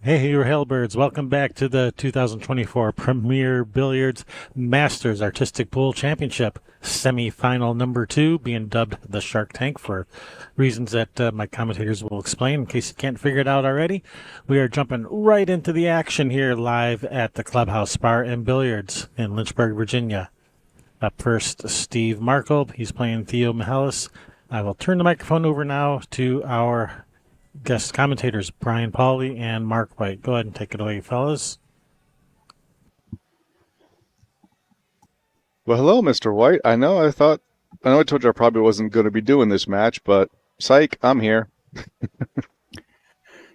Hey, you Hellbirds. Welcome back to the 2024 Premier Billiards Masters Artistic Pool Championship semifinal number 2, being dubbed the Shark Tank for reasons that my commentators will explain in case you can't figure it out already. We are jumping right into the action here live at the Clubhouse Bar and Billiards in Lynchburg, Virginia. Up first, Steve Markle. He's playing Theo Mihalis. I will turn the microphone over now to our guest commentators, Brian Pauly and Mark White. Go ahead and take it away, fellas. Well, hello, Mr. White. I know I told you I probably wasn't going to be doing this match, but psych, I'm here.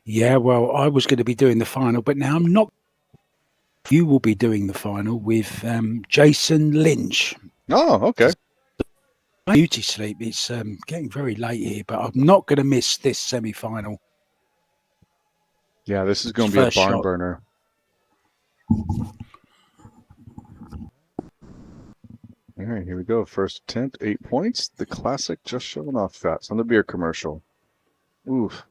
Yeah, well, I was going to be doing the final, but now I'm not. You will be doing the final with Jason Lynch. Oh, okay. Beauty sleep. It's getting very late here, but I'm not going to miss this semi-final. Yeah, this is going to be a barn burner. All right, here we go. First attempt, 8 points. The classic just showing off fats on the beer commercial. Oof.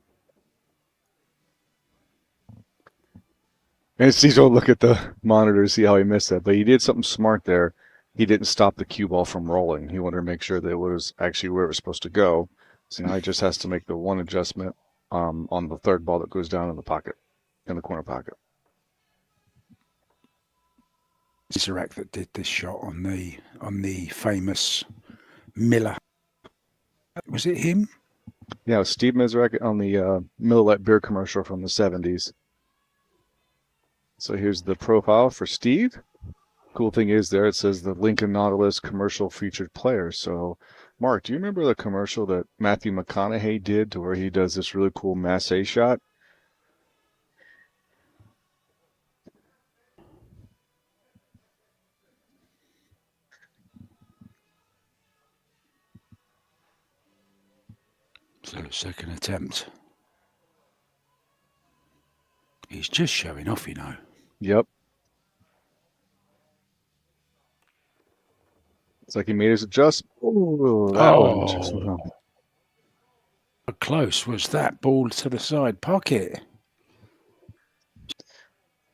And Steve don't look at the monitor to see how he missed that, but he did something smart there. He didn't stop the cue ball from rolling. He wanted to make sure that it was actually where it was supposed to go. So now he just has to make the one adjustment on the third ball that goes down in the pocket, in the corner pocket. Zirac that did this shot on the famous Miller. Was it him? Yeah, it was Steve Mizrak on the Miller Lite beer commercial from the 70s. So here's the profile for Steve. Cool thing is there it says the Lincoln Nautilus commercial featured player. So, Mark, do you remember the commercial that Matthew McConaughey did to where he does this really cool masse shot? So second attempt. He's just showing off, you know. Yep. It's like he made his adjustment. Ooh, that one just went on. How close was that ball to the side pocket?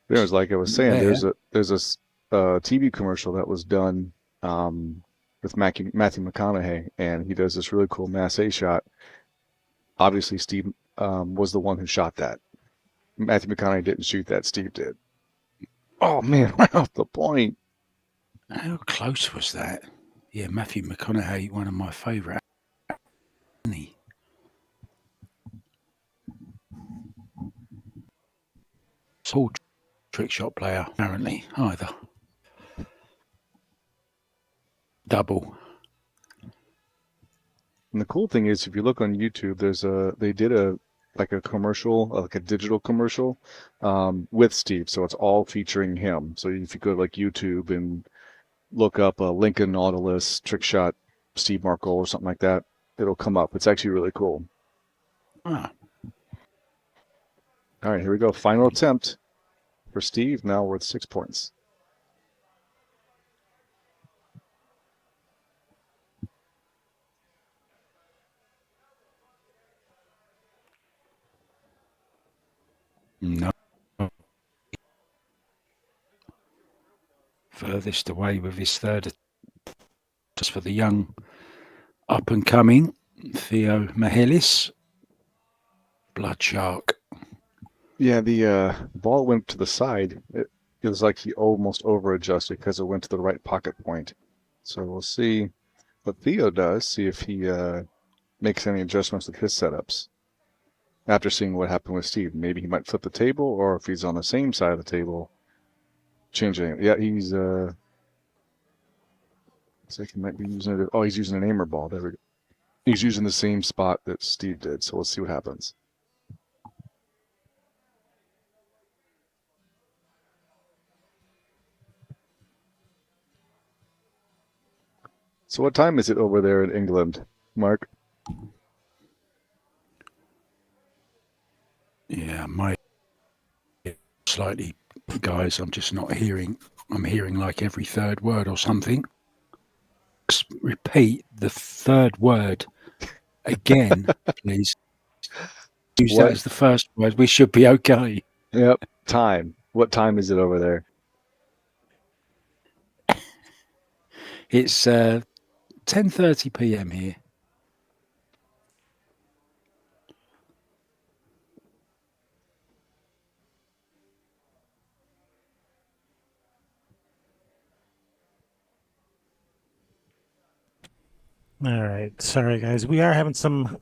It was like I was saying, there's a TV commercial that was done with Matthew McConaughey, and he does this really cool masse shot. Obviously, Steve was the one who shot that. Matthew McConaughey didn't shoot that. Steve did. Oh, man, right off the point. How close was that? Yeah, Matthew McConaughey, one of my favourite. Tall trick shot player, apparently, either. Double. And the cool thing is, if you look on YouTube, they did a commercial, like a digital commercial, with Steve. So it's all featuring him. So if you go to like YouTube and look up a Lincoln Nautilus trick shot Steve Markle or something like that, it'll come up. It's actually really cool. Ah. All right, here we go. Final attempt for Steve, now worth 6 points. No. Furthest away with his third. Just for the young up-and-coming Theo Mihalis. Blood Shark. Yeah, the ball went to the side. It was like he almost over-adjusted because it went to the right pocket point. So we'll see what Theo does, see if he makes any adjustments with his setups. After seeing what happened with Steve, maybe he might flip the table, or if he's on the same side of the table, change it. Yeah, he's looks like he might be using it. Oh, he's using an aimer ball. There we go. He's using the same spot that Steve did. So we'll see what happens. So what time is it over there in England, Mark? Yeah, my slightly, guys, I'm just not hearing. I'm hearing like every third word or something. Just repeat the third word again, please. Use that as the first word. We should be okay. Yep. Time. What time is it over there? It's 10:30 p.m. here. All right. Sorry, guys. We are having some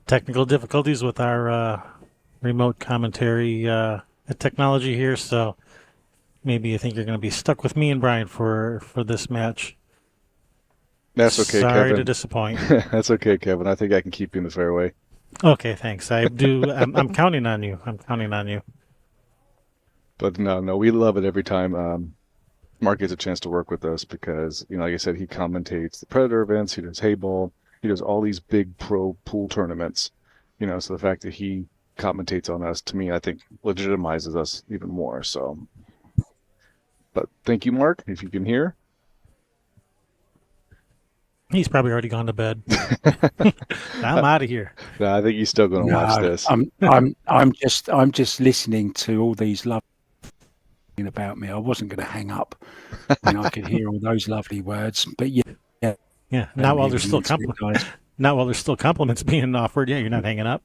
technical difficulties with our remote commentary technology here, so maybe you think you're going to be stuck with me and Brian for this match. That's okay, Sorry to Kevin. disappoint. That's okay, Kevin. I think I can keep you in the fairway. Okay, thanks. I do. I'm counting on you. I'm counting on you. But no, we love it every time Mark gets a chance to work with us because, like I said, he commentates the Predator events, he does Hayball, he does all these big pro pool tournaments. So the fact that he commentates on us, to me, I think legitimizes us even more. So, but thank you, Mark, if you can hear. He's probably already gone to bed. I'm out of here. No, I think he's still going to watch No, this. I'm just listening to all these lovely about me. I wasn't going to hang up when I could hear all those lovely words. But yeah. Yeah. Not while there's still compliments being offered. Yeah, you're not hanging up.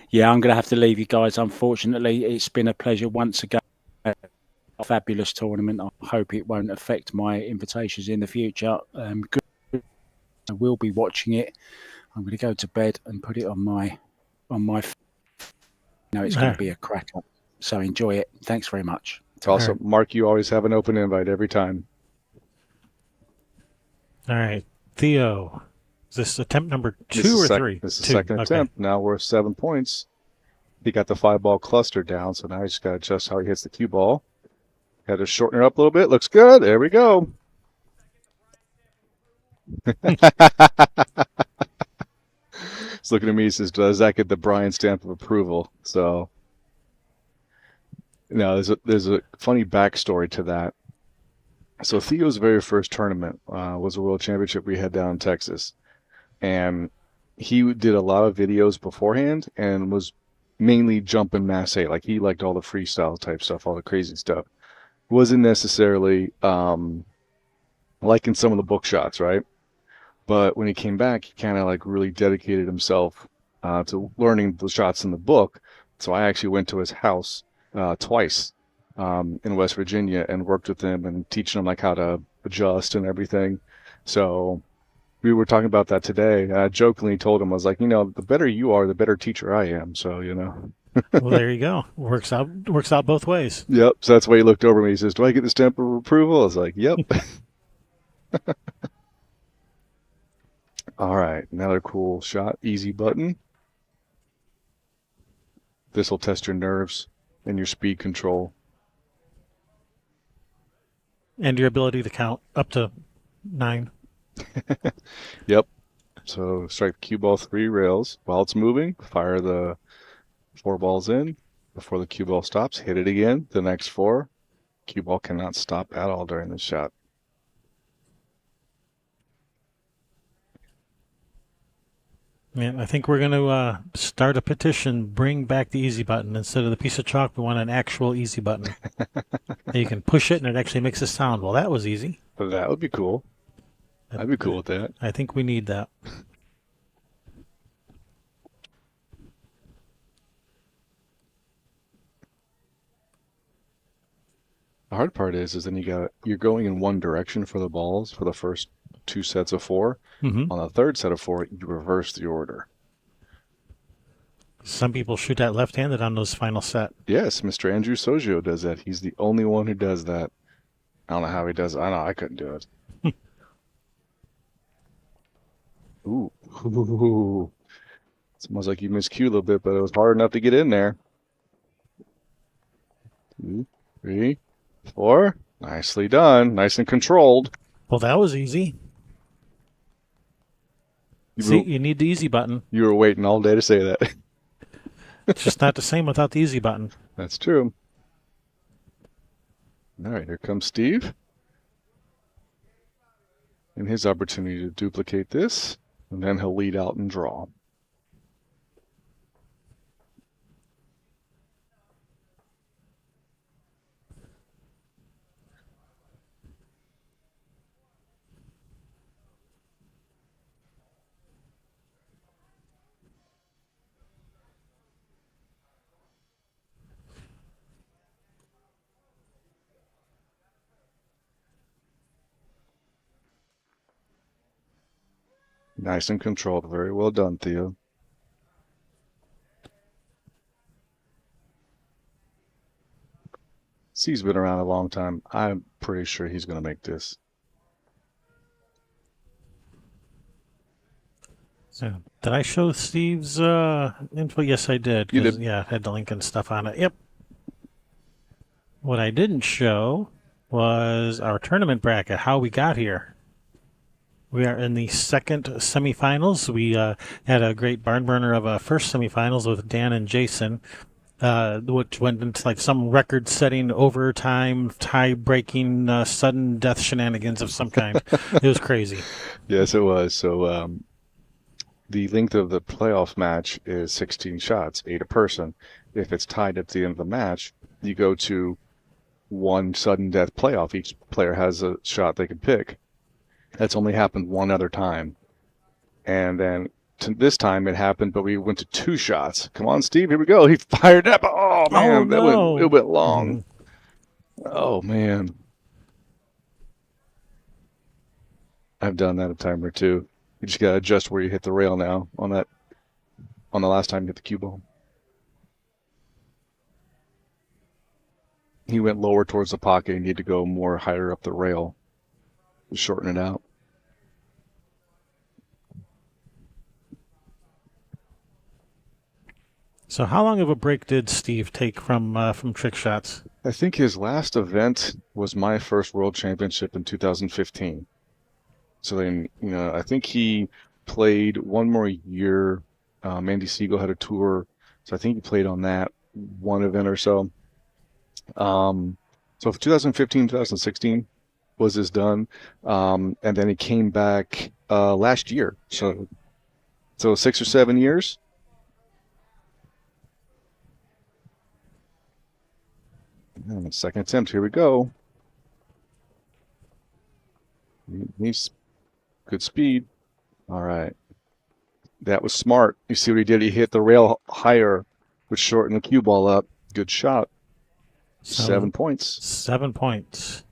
Yeah, I'm going to have to leave you guys. Unfortunately, it's been a pleasure once again. A fabulous tournament. I hope it won't affect my invitations in the future. Good. I will be watching it. I'm going to go to bed and put it on my. It's going to be a cracker. So enjoy it. Thanks very much. Also, Mark, you always have an open invite every time. All right, Theo. Is this attempt number 2 or 3? This is the second attempt. Now we're 7 points. He got the 5-ball cluster down, so now he's got to adjust how he hits the cue ball. Got to shorten it up a little bit. Looks good. There we go. He's looking at me. He says, "Does that get the Brian stamp of approval?" So, there's a funny backstory to that. So Theo's very first tournament was a world championship we had down in Texas, and he did a lot of videos beforehand and was mainly jumping mass 8. Like he liked all the freestyle type stuff, all the crazy stuff. Wasn't necessarily liking some of the book shots, right? But when he came back, he kind of like really dedicated himself to learning the shots in the book. So I actually went to his house twice in West Virginia and worked with him and teaching him like how to adjust and everything. So we were talking about that today. I jokingly told him, I was like, the better you are, the better teacher I am. So, Well, there you go. Works out both ways. Yep. So that's why he looked over at me. He says, "Do I get the stamp of approval?" I was like, "Yep." All right. Another cool shot. Easy button. This will test your nerves and your speed control. And your ability to count up to 9. Yep. So strike the cue ball 3 rails. While it's moving, fire the 4 balls in. Before the cue ball stops, hit it again. The next 4. Cue ball cannot stop at all during this shot. Yeah, I think we're going to start a petition, bring back the easy button. Instead of the piece of chalk, we want an actual easy button. You can push it and it actually makes a sound. Well, that was easy. That would be cool. I'd be cool with that. I think we need that. The hard part is then you're going in one direction for the balls for the first 2 sets of 4. Mm-hmm. On the third set of 4, you reverse the order. Some people shoot that left-handed on those final set. Yes, Mr. Andrew Sojo does that. He's the only one who does that. I don't know how he does it. I know I couldn't do it. Ooh. It's almost like you missed cue a little bit, but it was hard enough to get in there. 2, 3, 4. Nicely done. Nice and controlled. Well, that was easy. You need the easy button. You were waiting all day to say that. It's just not the same without the easy button. That's true. All right, here comes Steve. And his opportunity to duplicate this. And then he'll lead out and draw. Nice and controlled. Very well done, Theo. Steve's been around a long time. I'm pretty sure he's going to make this. So, did I show Steve's info? Yes, I did. You did. Yeah, it had the link and stuff on it. Yep. What I didn't show was our tournament bracket, how we got here. We are in the second semifinals. We had a great barn burner of a first semifinals with Dan and Jason, which went into like some record-setting overtime, tie-breaking, sudden death shenanigans of some kind. It was crazy. Yes, it was. So the length of the playoff match is 16 shots, 8 a person. If it's tied at the end of the match, you go to one sudden death playoff. Each player has a shot they can pick. That's only happened one other time. And then this time it happened, but we went to 2 shots. Come on, Steve, here we go. He fired up. Oh, man, no. it went long. Oh, man. I've done that a time or two. You just got to adjust where you hit the rail now on the last time you hit the cue ball. He went lower towards the pocket. You need to go more higher up the rail to shorten it out. So how long of a break did Steve take from trick shots? I think his last event was my first World Championship in 2015. So then, I think he played one more year. Andy Siegel had a tour, so I think he played on that one event or so. So for 2015, 2016 was this done, and then he came back last year. So 6 or 7 years. And second attempt. Here we go. He's good speed. All right. That was smart. You see what he did? He hit the rail higher, which shortened the cue ball up. Good shot. 7 points. 7 points.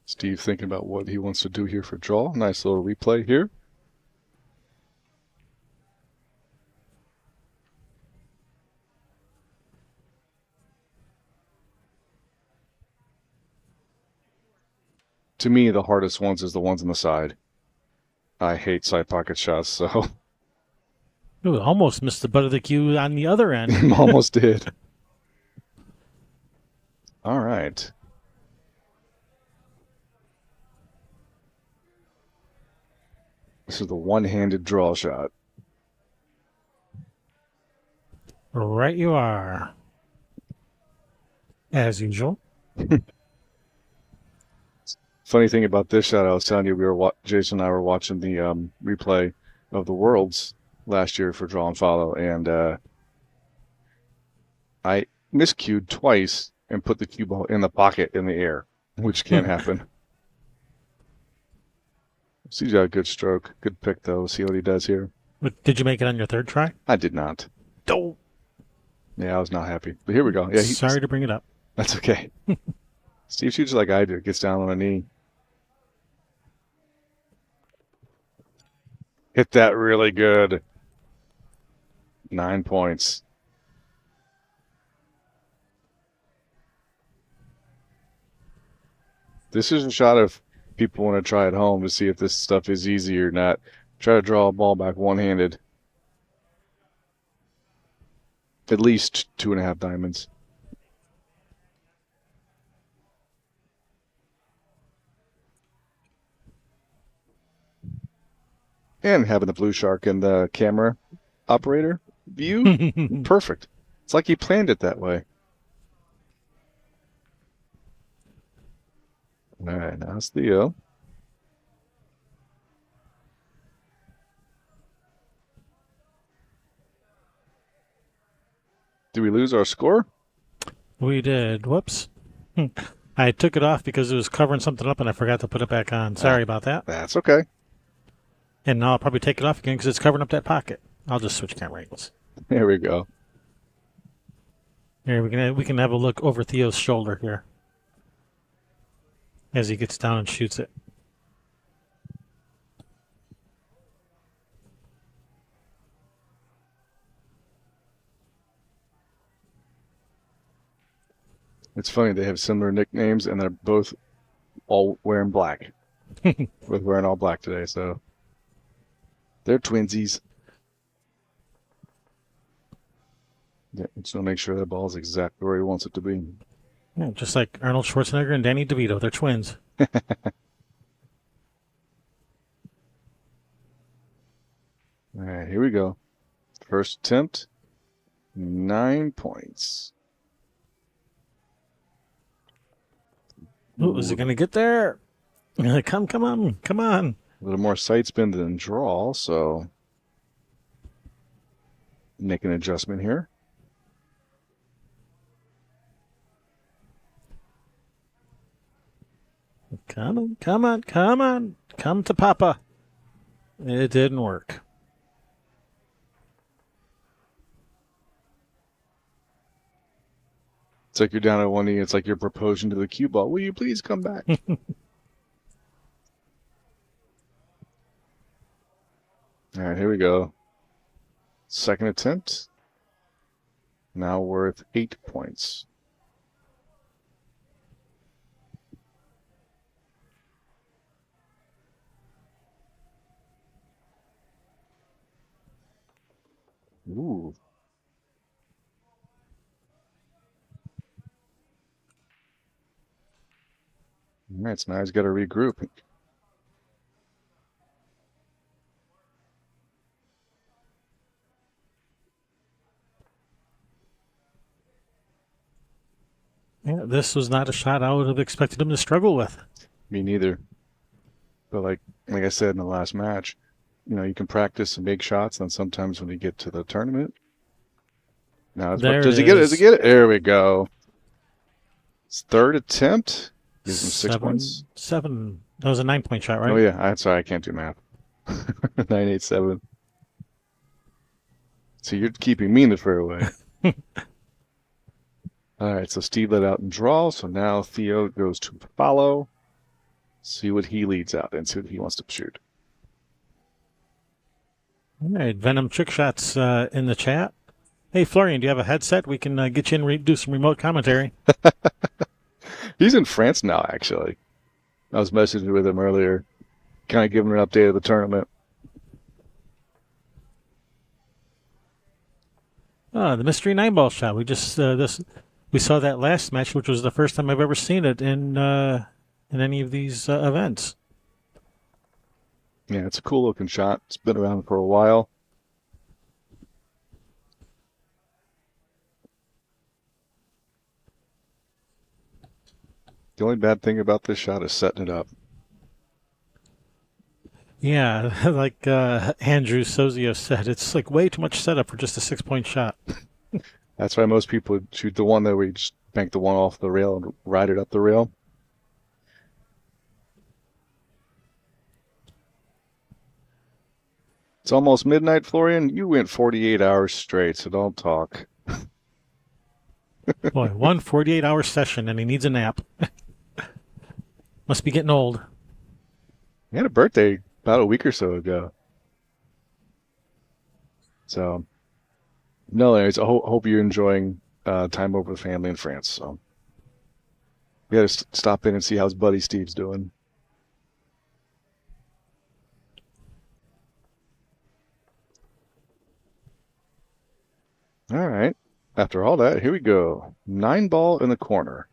Steve thinking about what he wants to do here for draw. Nice little replay here. To me, the hardest ones is the ones on the side. I hate side pocket shots, so. Ooh, almost missed the butt of the cue on the other end. Almost did. All right. This is the one-handed draw shot. Right you are. As usual. Funny thing about this shot, I was telling you, Jason and I were watching the replay of the Worlds last year for draw and follow, and I miscued twice and put the cue ball in the pocket in the air, which can't happen. He's got a good stroke. Good pick, though. We'll see what he does here. But did you make it on your third try? I did not. Oh. Yeah, I was not happy. But here we go. Yeah, sorry to bring it up. That's okay. Steve shoots like I do. Gets down on a knee. Hit that really good. 9 points. This is a shot if people want to try at home to see if this stuff is easy or not. Try to draw a ball back one-handed. At least 2.5 diamonds. And having the blue shark in the camera operator view, perfect. It's like he planned it that way. All right, now it's Theo. Did we lose our score? We did. Whoops. I took it off because it was covering something up and I forgot to put it back on. Sorry about that. That's okay. And now I'll probably take it off again because it's covering up that pocket. I'll just switch camera angles. There we go. Here, we can have a look over Theo's shoulder here as he gets down and shoots it. It's funny, they have similar nicknames, and they're both all wearing black. Both wearing all black today, so they're twinsies. Yeah, just want to make sure that ball is exactly where he wants it to be. Yeah, just like Arnold Schwarzenegger and Danny DeVito. They're twins. All right, here we go. First attempt, 9 points. Ooh, is it going to get there? Come on. A little more side spin than draw, so make an adjustment here. Come on. Come to Papa. It didn't work. It's like you're down at one knee. It's like you're proposing to the cue ball. Will you please come back? All right, here we go. Second attempt. Now worth 8 points. Ooh. All right, so now he's got to regroup. Yeah, this was not a shot I would have expected him to struggle with. Me neither. But like I said in the last match, you can practice and make shots, and sometimes when you get to the tournament, now does he get it? Does he get it? There we go. His third attempt gives him 6 points. 7. That was a 9-point shot, right? Oh yeah, I'm sorry, I can't do math. 987. So you're keeping me in the fairway. All right, so Steve let out and draw. So now Theo goes to follow. See what he leads out and see what he wants to shoot. All right, Venom Trick Shots in the chat. Hey, Florian, do you have a headset? We can get you in and do some remote commentary. He's in France now, actually. I was messaging with him earlier, kind of giving an update of the tournament. The mystery 9-ball shot. We just we saw that last match, which was the first time I've ever seen it in any of these events. Yeah, it's a cool looking shot. It's been around for a while. The only bad thing about this shot is setting it up. Yeah, like Andrew Sozio said, it's like way too much setup for just a 6-point shot. That's why most people shoot the one that we just bank the one off the rail and ride it up the rail. It's almost midnight, Florian. You went 48 hours straight, so don't talk. Boy, 48-hour session, and he needs a nap. Must be getting old. He had a birthday about a week or so ago. So, no, anyways, I hope you're enjoying time over with family in France. So, we got to stop in and see how his buddy Steve's doing. All right. After all that, here we go. 9-ball in the corner.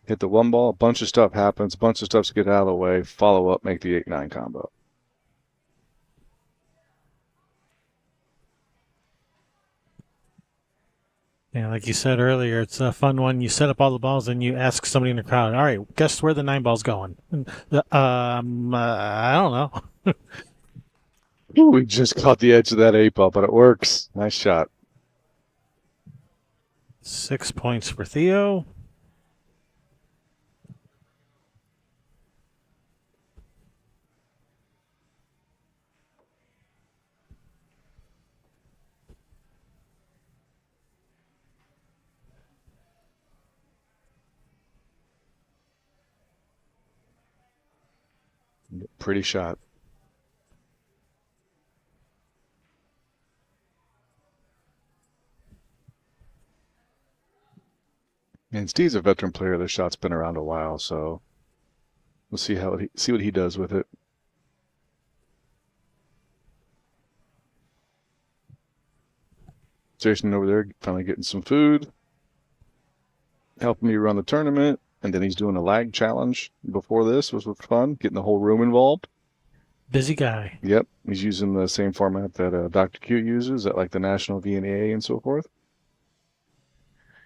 Hit the 1 ball, a bunch of stuff happens, a bunch of stuff to get out of the way, follow up, make the 8-9 combo. Yeah, like you said earlier, it's a fun one. You set up all the balls and you ask somebody in the crowd, all right, guess where the 9-ball's going? I don't know. Ooh, we just caught the edge of that 8-ball, but it works. Nice shot. 6 points for Theo. Pretty shot. And Steve's a veteran player. The shot's been around a while, so we'll see what he does with it. Jason over there finally getting some food, helping me run the tournament, and then he's doing a lag challenge before this, which was fun, getting the whole room involved. Busy guy. Yep, he's using the same format that Dr. Q uses at like the National VNA and so forth.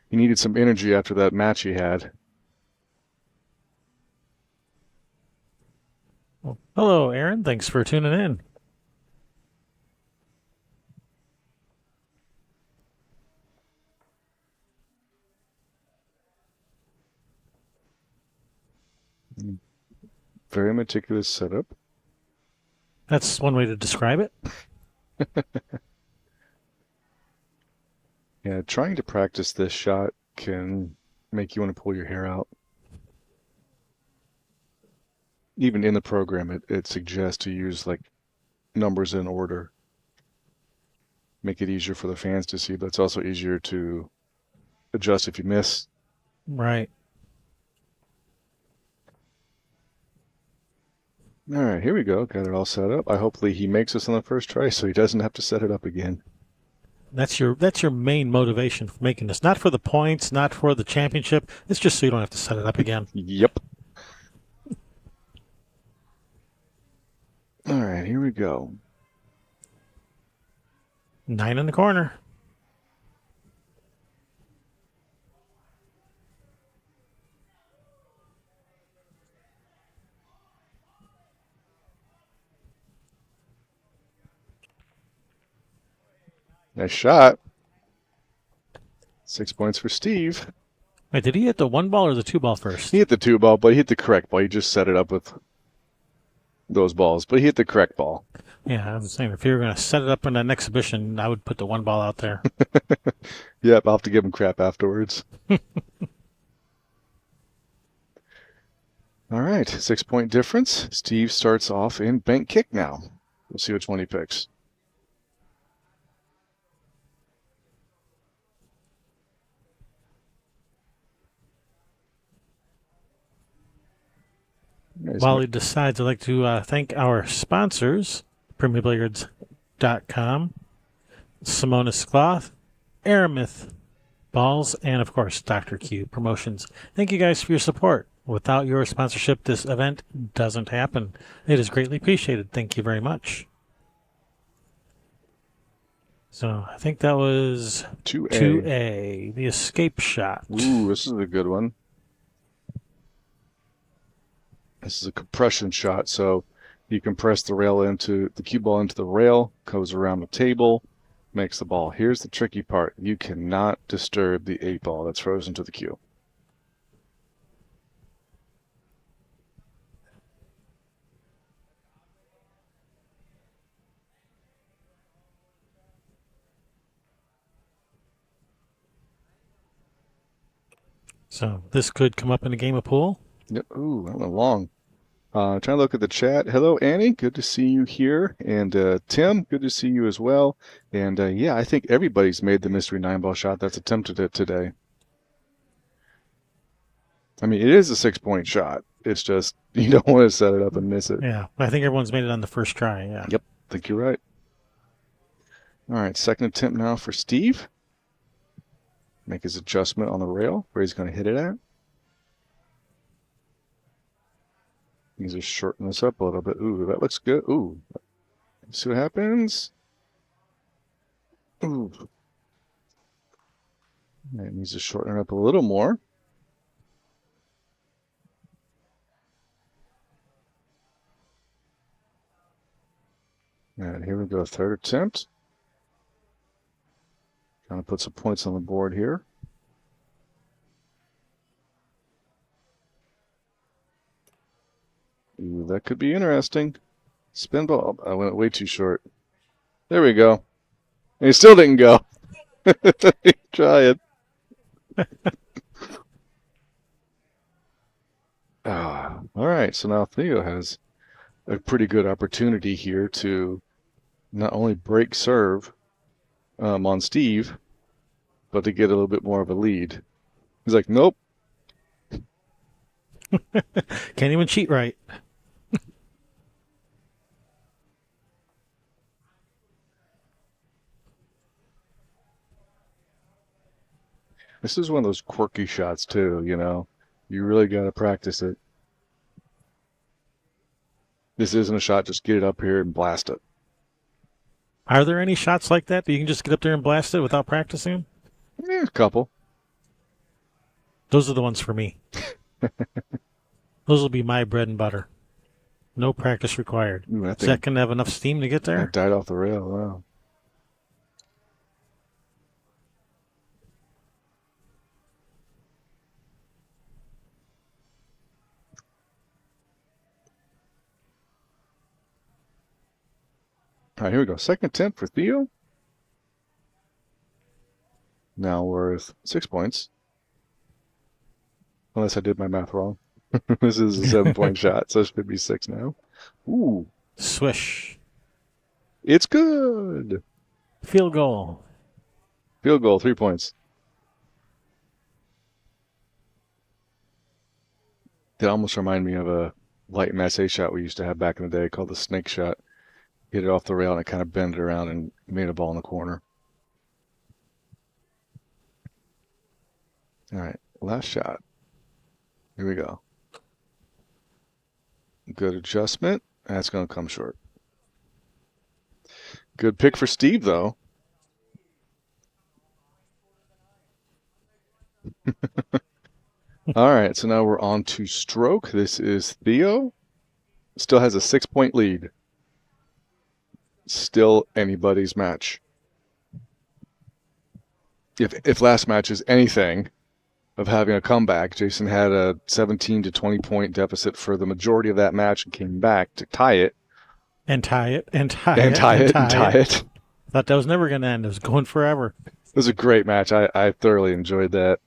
He needed some energy after that match he had. Well, hello, Aaron. Thanks for tuning in. Very meticulous setup. That's one way to describe it. Yeah, trying to practice this shot can make you want to pull your hair out. Even in the program, it suggests to use like numbers in order. Make it easier for the fans to see, but it's also easier to adjust if you miss. Right. All right, here we go. Got it all set up. Hopefully he makes this on the first try so he doesn't have to set it up again. That's your main motivation for making this. Not for the points, not for the championship. It's just so you don't have to set it up again. Yep. All right, here we go. 9 in the corner. Nice shot. 6 points for Steve. Wait, did he hit the 1 ball or the 2 ball first? He hit the 2 ball, but he hit the correct ball. He just set it up with those balls, but he hit the correct ball. Yeah, I was saying, if you were going to set it up in an exhibition, I would put the 1 ball out there. Yep, I'll have to give him crap afterwards. All right, 6 point difference. Steve starts off in bank kick now. We'll see which one he picks. While he decides, I'd like to thank our sponsors, PremierBilliards.com, Simonis Cloth, Aramith Balls, and, of course, Dr. Q Promotions. Thank you guys for your support. Without your sponsorship, this event doesn't happen. It is greatly appreciated. Thank you very much. So I think that was 2A, the escape shot. Ooh, this is a good one. This is a compression shot, so you compress the rail into the cue ball into the rail, goes around the table, makes the ball. Here's the tricky part. You cannot disturb the 8 ball that's frozen to the cue. So this could come up in a game of pool. Yep. Ooh, that went long. Trying to look at the chat. Hello, Annie. Good to see you here. And Tim, good to see you as well. And yeah, I think everybody's made the mystery 9-ball shot that's attempted it today. I mean, it is a 6-point shot. It's just you don't want to set it up and miss it. Yeah, I think everyone's made it on the first try. Yeah. Yep, I think you're right. All right, second attempt now for Steve. Make his adjustment on the rail where he's going to hit it at. He's just shorten this up a little bit. Ooh, that looks good. Ooh, see what happens. Ooh, it needs to shorten it up a little more. And here we go, third attempt. Trying to put some points on the board here. Ooh, that could be interesting. Spin ball. I went way too short. There we go. And he still didn't go. Try it. All right, so now Theo has a pretty good opportunity here to not only break serve on Steve, but to get a little bit more of a lead. He's like, nope. Can't even cheat right. This is one of those quirky shots too, you know. You really got to practice it. This isn't a shot, just get it up here and blast it. Are there any shots like that you can just get up there and blast it without practicing? Yeah, a couple. Those are the ones for me. Those will be my bread and butter. No practice required. Ooh, Is that going to have enough steam to get I there? died off the rail. Wow. All right, here we go. Second attempt for Theo. Now worth 6 points. Unless I did my math wrong. This is a 7-point shot, so it should be 6 now. Ooh. Swish. It's good. Field goal. Field goal, 3 points. That almost reminded me of a light massé shot we used to have back in the day called the snake shot. Hit it off the rail and it kind of bent it around and made a ball in the corner. All right, last shot. Here we go. Good adjustment. That's going to come short. Good pick for Steve, though. All right, so now we're on to stroke. This is Theo. Still has a 6-point lead. Still anybody's match. If last match is anything of having a comeback, Jason had a 17 to 20 point deficit for the majority of that match and came back to tie it. And tie it, and tie And it, tie and it, and tie it. Thought that was never going to end. It was going forever. It was a great match. I thoroughly enjoyed that.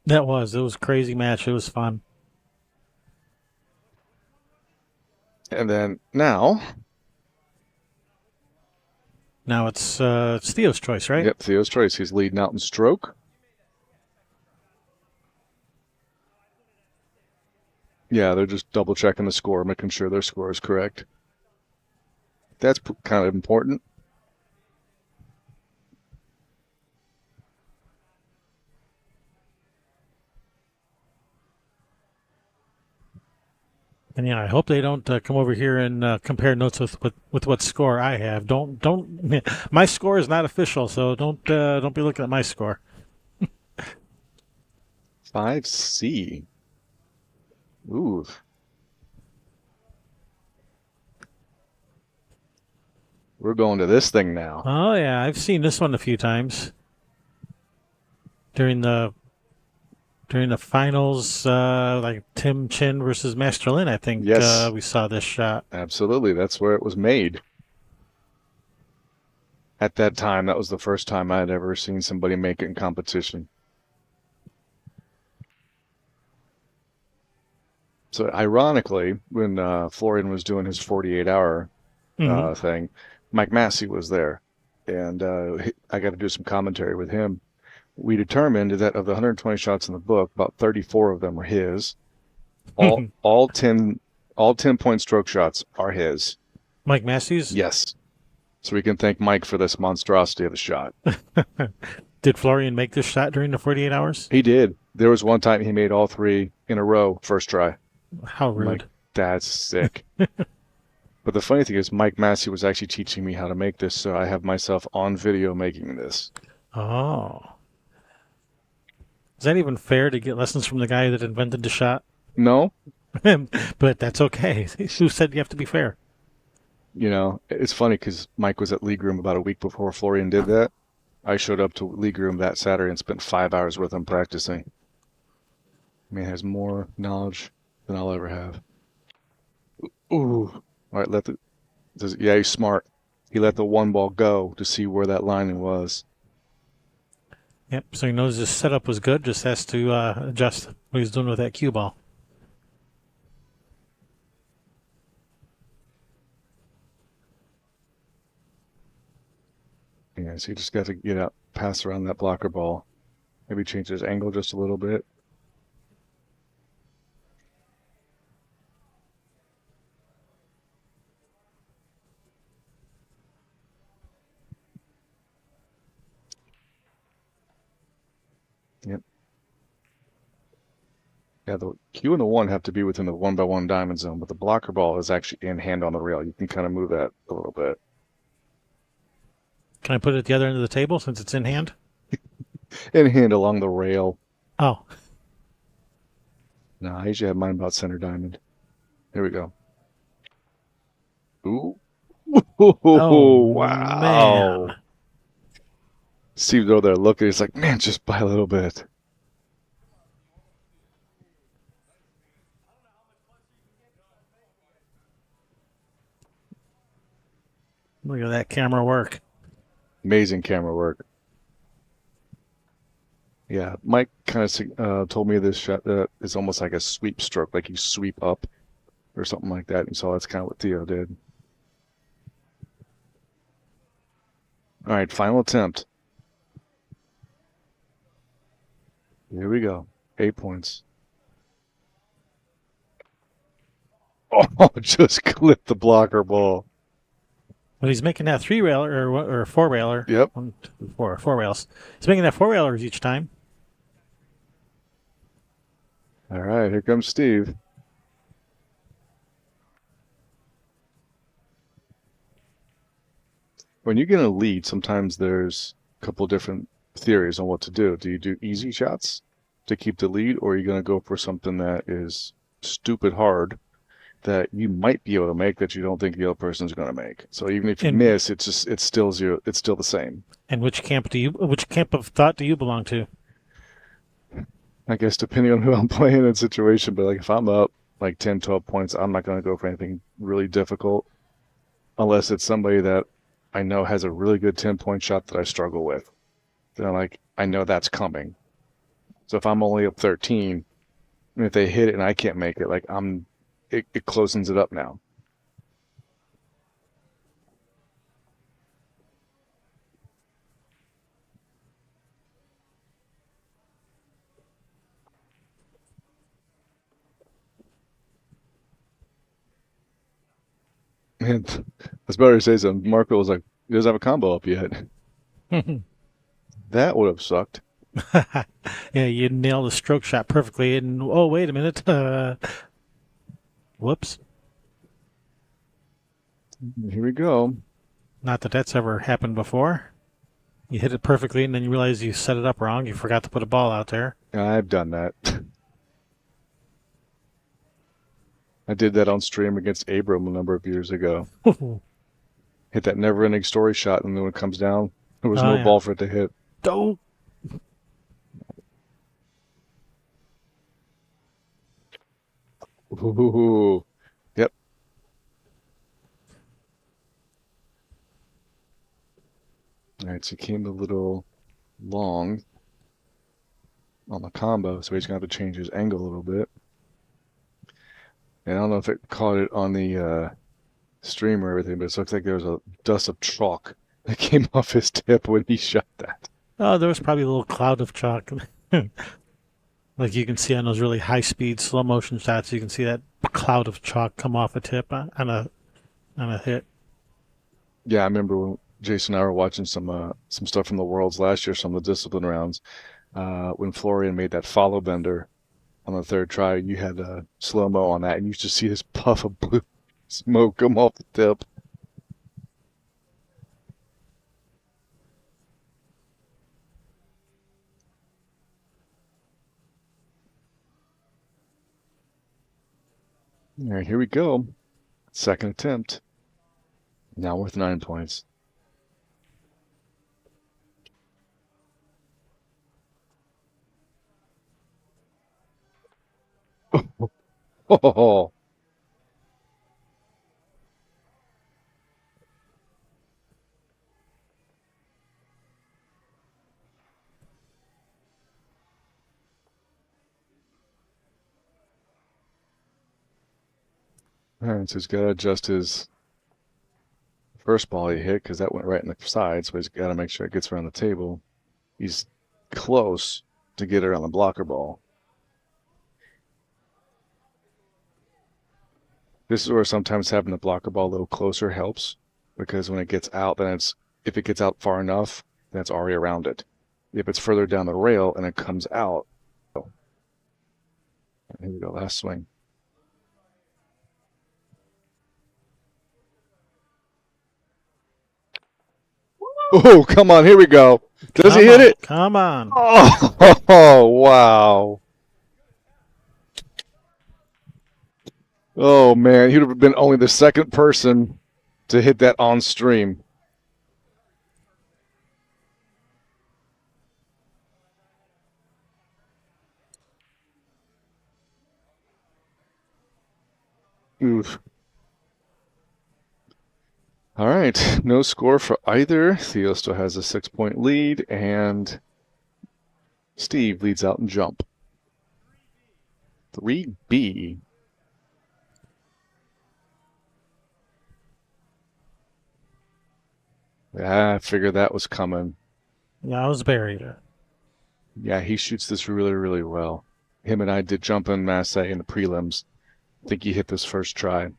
That was. It was a crazy match. It was fun. And then now it's Theo's choice, right? Yep, Theo's choice. He's leading out in stroke. Yeah, they're just double checking the score, making sure their score is correct. That's kind of important. And yeah, I hope they don't come over here and compare notes with what score I have. Don't. My score is not official, so don't be looking at my score. 5C. Ooh. We're going to this thing now. Oh yeah, I've seen this one a few times during the finals, like Tim Chin versus Master Lin. I think Yes. We saw this shot. Absolutely. That's where it was made. At that time, that was the first time I had ever seen somebody make it in competition. So ironically, when Florian was doing his 48-hour thing, Mike Massey was there, and I got to do some commentary with him. We determined that of the 120 shots in the book, about 34 of them were his. All 10-point stroke shots are his. Mike Massey's? Yes. So we can thank Mike for this monstrosity of a shot. Did Florian make this shot during the 48 hours? He did. There was one time he made all 3 in a row, first try. How rude. Like, that's sick. But the funny thing is, Mike Massey was actually teaching me how to make this, so I have myself on video making this. Oh. Is that even fair to get lessons from the guy that invented the shot? No. But that's okay. Who said you have to be fair? You know, it's funny because Mike was at League Room about a week before Florian did that. I showed up to League Room that Saturday and spent 5 hours with him practicing. I mean, he has more knowledge than I'll ever have. Ooh. All right, yeah, he's smart. He let the one ball go to see where that lining was. Yep, so he knows his setup was good, just has to adjust what he's doing with that cue ball. Yeah, so you just got to get out, pass around that blocker ball. Maybe change his angle just a little bit. Yep. Yeah, the Q and the 1 have to be within the 1x1 diamond zone, but the blocker ball is actually in hand on the rail. You can kind of move that a little bit. Can I put it at the other end of the table since it's in hand? In hand along the rail. Oh. No, I usually have mine about center diamond. Here we go. Ooh. Oh, Wow. man. Steve's over there looking. He's like, man, just by a little bit. Look at that camera work. Amazing camera work. Yeah, Mike kind of told me this shot is almost like a sweep stroke, like you sweep up or something like that. And so that's kind of what Theo did. All right, final attempt. Here we go. 8 points. Oh, just clipped the blocker ball. But he's making that 3-railer or 4-railer. Yep. 1, 2, 4 rails. He's making that 4-railers each time. All right, here comes Steve. When you get in a lead, sometimes there's a couple different theories on what to do. Do you do easy shots to keep the lead, or are you going to go for something that is stupid hard that you might be able to make that you don't think the other person's going to make? So even if you miss, it's still zero. It's still the same. And which camp of thought do you belong to? I guess depending on who I'm playing in the situation, but like if I'm up like 10, 12 points, I'm not going to go for anything really difficult unless it's somebody that I know has a really good 10-point shot that I struggle with. Then I know that's coming. So if I'm only up 13, and if they hit it and I can't make it, it closens it up now. And that's better to say something. Marco was like, he doesn't have a combo up yet. That would have sucked. Yeah, you nailed the stroke shot perfectly. And oh, wait a minute. Whoops. Here we go. Not that that's ever happened before. You hit it perfectly, and then you realize you set it up wrong. You forgot to put a ball out there. I've done that. I did that on stream against Abram a number of years ago. Hit that never-ending story shot, and then when it comes down, there was no ball for it to hit. Oh. Ooh. Yep. All right, so he came a little long on the combo, so he's going to have to change his angle a little bit. And I don't know if it caught it on the stream or everything, but it looks like there was a dust of chalk that came off his tip when he shot that. Oh, there was probably a little cloud of chalk. Like you can see on those really high-speed, slow-motion shots, you can see that cloud of chalk come off a tip on a hit. Yeah, I remember when Jason and I were watching some stuff from the Worlds last year, some of the discipline rounds, when Florian made that follow bender on the third try. You had a slow-mo on that, and you just see this puff of blue smoke come off the tip. All right, here we go. Second attempt. Now worth 9 points. Oh. All right, so he's got to adjust his first ball he hit because that went right in the side, so he's got to make sure it gets around the table. He's close to get around the blocker ball. This is where sometimes having the blocker ball a little closer helps, because when it gets out, then if it gets out far enough, then it's already around it. If it's further down the rail and it comes out, here we go, last swing. Oh, come on, here we go. Does he hit it? Come on. Oh, wow. Oh, man, he would have been only the second person to hit that on stream. Oof. All right, no score for either. Theo still has a 6-point lead, and Steve leads out in jump. 3B. Yeah, I figured that was coming. Yeah, I was buried. Yeah, he shoots this really, really well. Him and I did jump in Masse in the prelims. I think he hit this first try.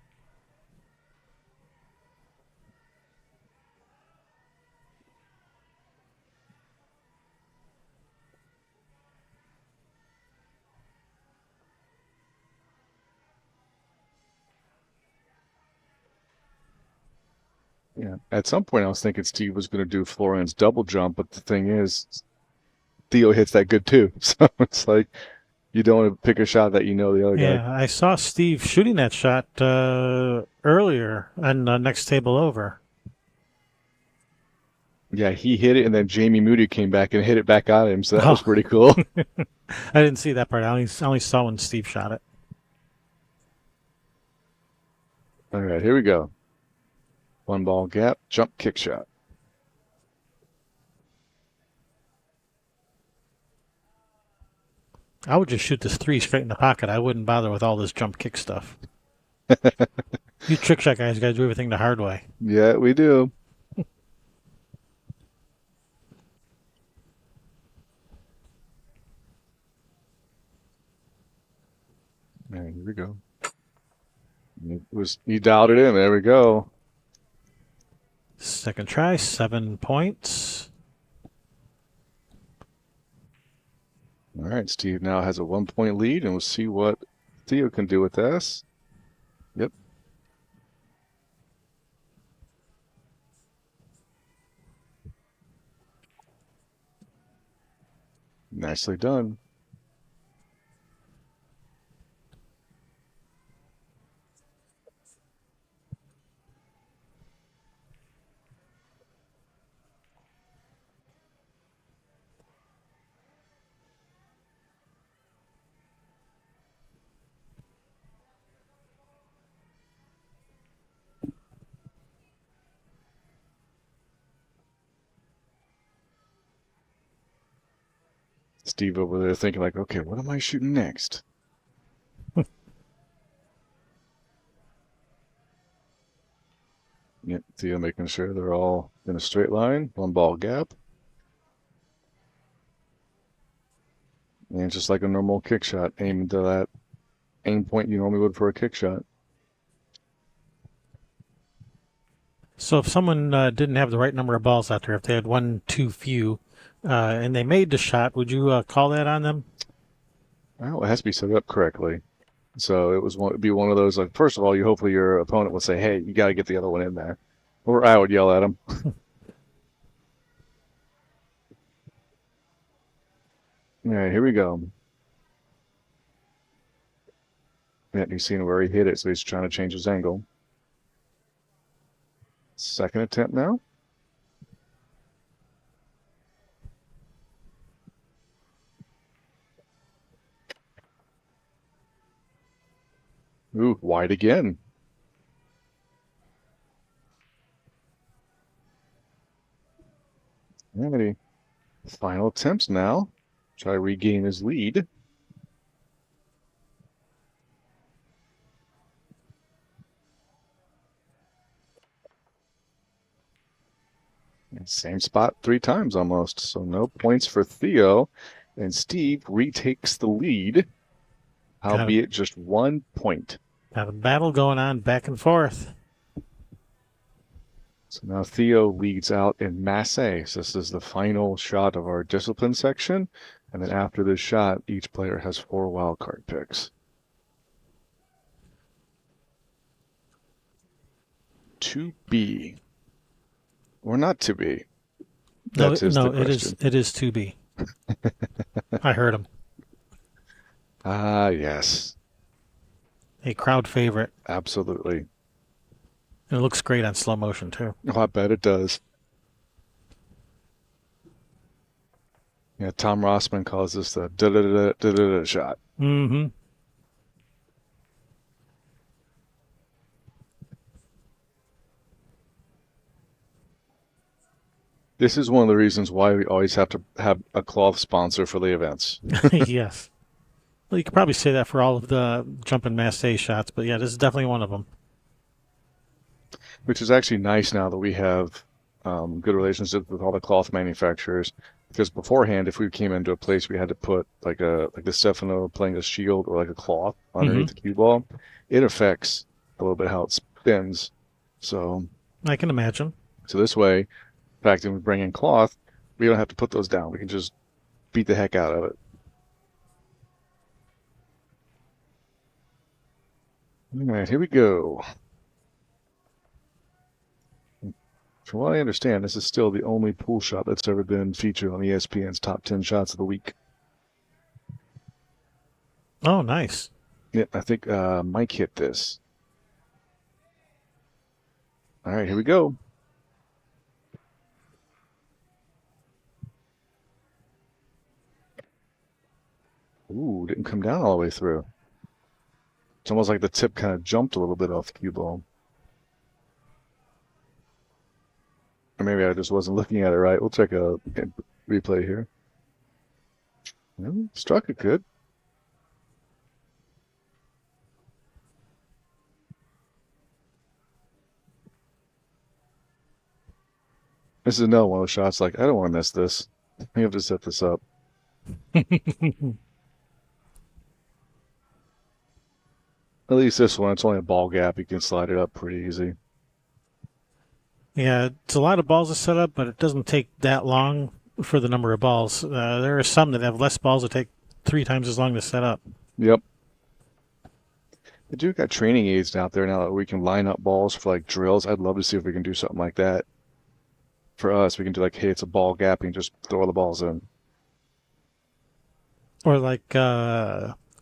Yeah. At some point, I was thinking Steve was going to do Florian's double jump, but the thing is, Theo hits that good too. So it's like you don't want to pick a shot that you know the other guy. Yeah, I saw Steve shooting that shot earlier on the next table over. Yeah, he hit it, and then Jamie Moody came back and hit it back at him, so that was pretty cool. I didn't see that part. I only saw when Steve shot it. All right, here we go. 1 ball gap, jump kick shot. I would just shoot this 3 straight in the pocket. I wouldn't bother with all this jump kick stuff. You trick shot guys got to do everything the hard way. Yeah, we do. And here we go. You dialed it in. There we go. Second try, 7 points. All right, Steve now has a 1-point lead, and we'll see what Theo can do with this. Yep. Nicely done. Steve over there thinking like, okay, what am I shooting next? Yep, Theo making sure they're all in a straight line, 1 ball gap. And just like a normal kick shot, aim to that aim point you normally would for a kick shot. So if someone didn't have the right number of balls out there, if they had one too few, and they made the shot, would you call that on them? Well, it has to be set up correctly. So it'd be one of those, like, first of all, hopefully your opponent would say, hey, you got to get the other one in there. Or I would yell at him. All right, here we go. Yeah, you've seen where he hit it, so he's trying to change his angle. Second attempt now. Ooh, wide again. Alrighty. Final attempts now. Try to regain his lead. Same spot 3 times almost, so no points for Theo. And Steve retakes the lead, albeit just 1 point. Got a battle going on back and forth. So now Theo leads out in Masse. So this is the final shot of our discipline section. And then after this shot, each player has 4 wildcard picks. To be or not to be? No, That is no, the question. it is to be. I heard him. Ah, yes. A crowd favorite. Absolutely. And it looks great on slow motion, too. Oh, I bet it does. Yeah, Tom Rossman calls this the da-da-da-da-da-da shot. Mm-hmm. This is one of the reasons why we always have to have a cloth sponsor for the events. Yes. Well, you could probably say that for all of the jumping masse shots, but yeah, this is definitely one of them. Which is actually nice now that we have good relationships with all the cloth manufacturers. Because beforehand, if we came into a place, we had to put like the Stefano playing a shield or like a cloth underneath the cue ball. It affects a little bit how it spins. So I can imagine. So this way, in fact, when we bring in cloth, we don't have to put those down. We can just beat the heck out of it. All right, here we go. From what I understand, this is still the only pool shot that's ever been featured on ESPN's top 10 shots of the week. Oh, nice. Yeah, I think Mike hit this. All right, here we go. Ooh, didn't come down all the way through. It's almost like the tip kind of jumped a little bit off the cue ball. Or maybe I just wasn't looking at it right. We'll check a replay here. Struck it good. This is another one of those shots like, I don't want to miss this. I have to set this up. At least this one, it's only a ball gap. You can slide it up pretty easy. Yeah, it's a lot of balls to set up, but it doesn't take that long for the number of balls. There are some that have less balls that take 3 times as long to set up. Yep. They do got training aids out there now that we can line up balls for like drills. I'd love to see if we can do something like that. For us, we can do like, hey, it's a ball gap, and just throw the balls in. Or like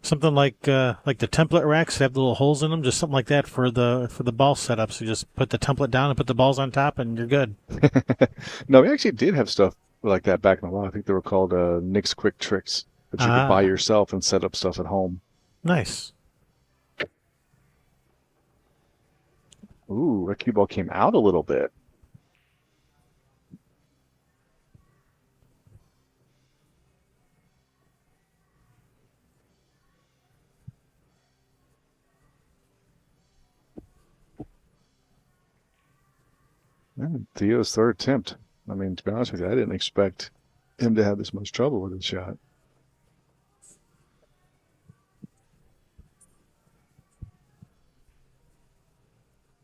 something like the template racks have the little holes in them, just something like that for the ball setups. You just put the template down and put the balls on top, and you're good. No, we actually did have stuff like that back in the while. I think they were called Nick's Quick Tricks that you could buy yourself and set up stuff at home. Nice. Ooh, that cue ball came out a little bit. And Theo's third attempt. I mean, to be honest with you, I didn't expect him to have this much trouble with his shot.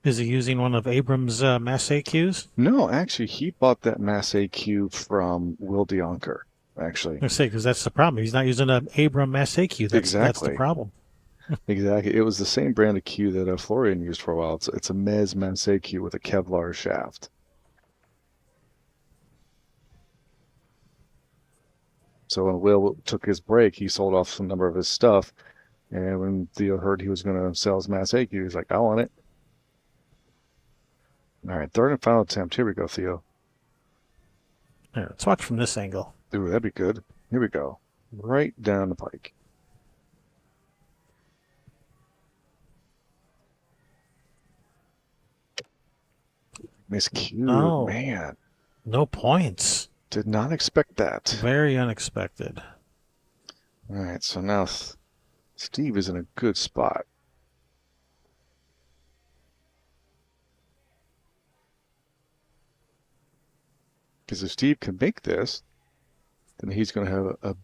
Is he using one of Abrams' Masse cues? No, actually, he bought that Masse cue from Will DeOnker, actually. I say, because that's the problem. He's not using an Abram Masse cue. That's the problem. Exactly. It was the same brand of cue that Florian used for a while. It's a Mez Masse cue with a Kevlar shaft. So when Will took his break, he sold off some number of his stuff. And when Theo heard he was going to sell his Masse cue, he's like, I want it. All right, third and final attempt. Here we go, Theo. Here, let's watch from this angle. Ooh, that'd be good. Here we go. Right down the pike. Miscue, Oh, man. No points. Did not expect that. Very unexpected. All right, so now Steve is in a good spot. Because if Steve can make this, then he's going to have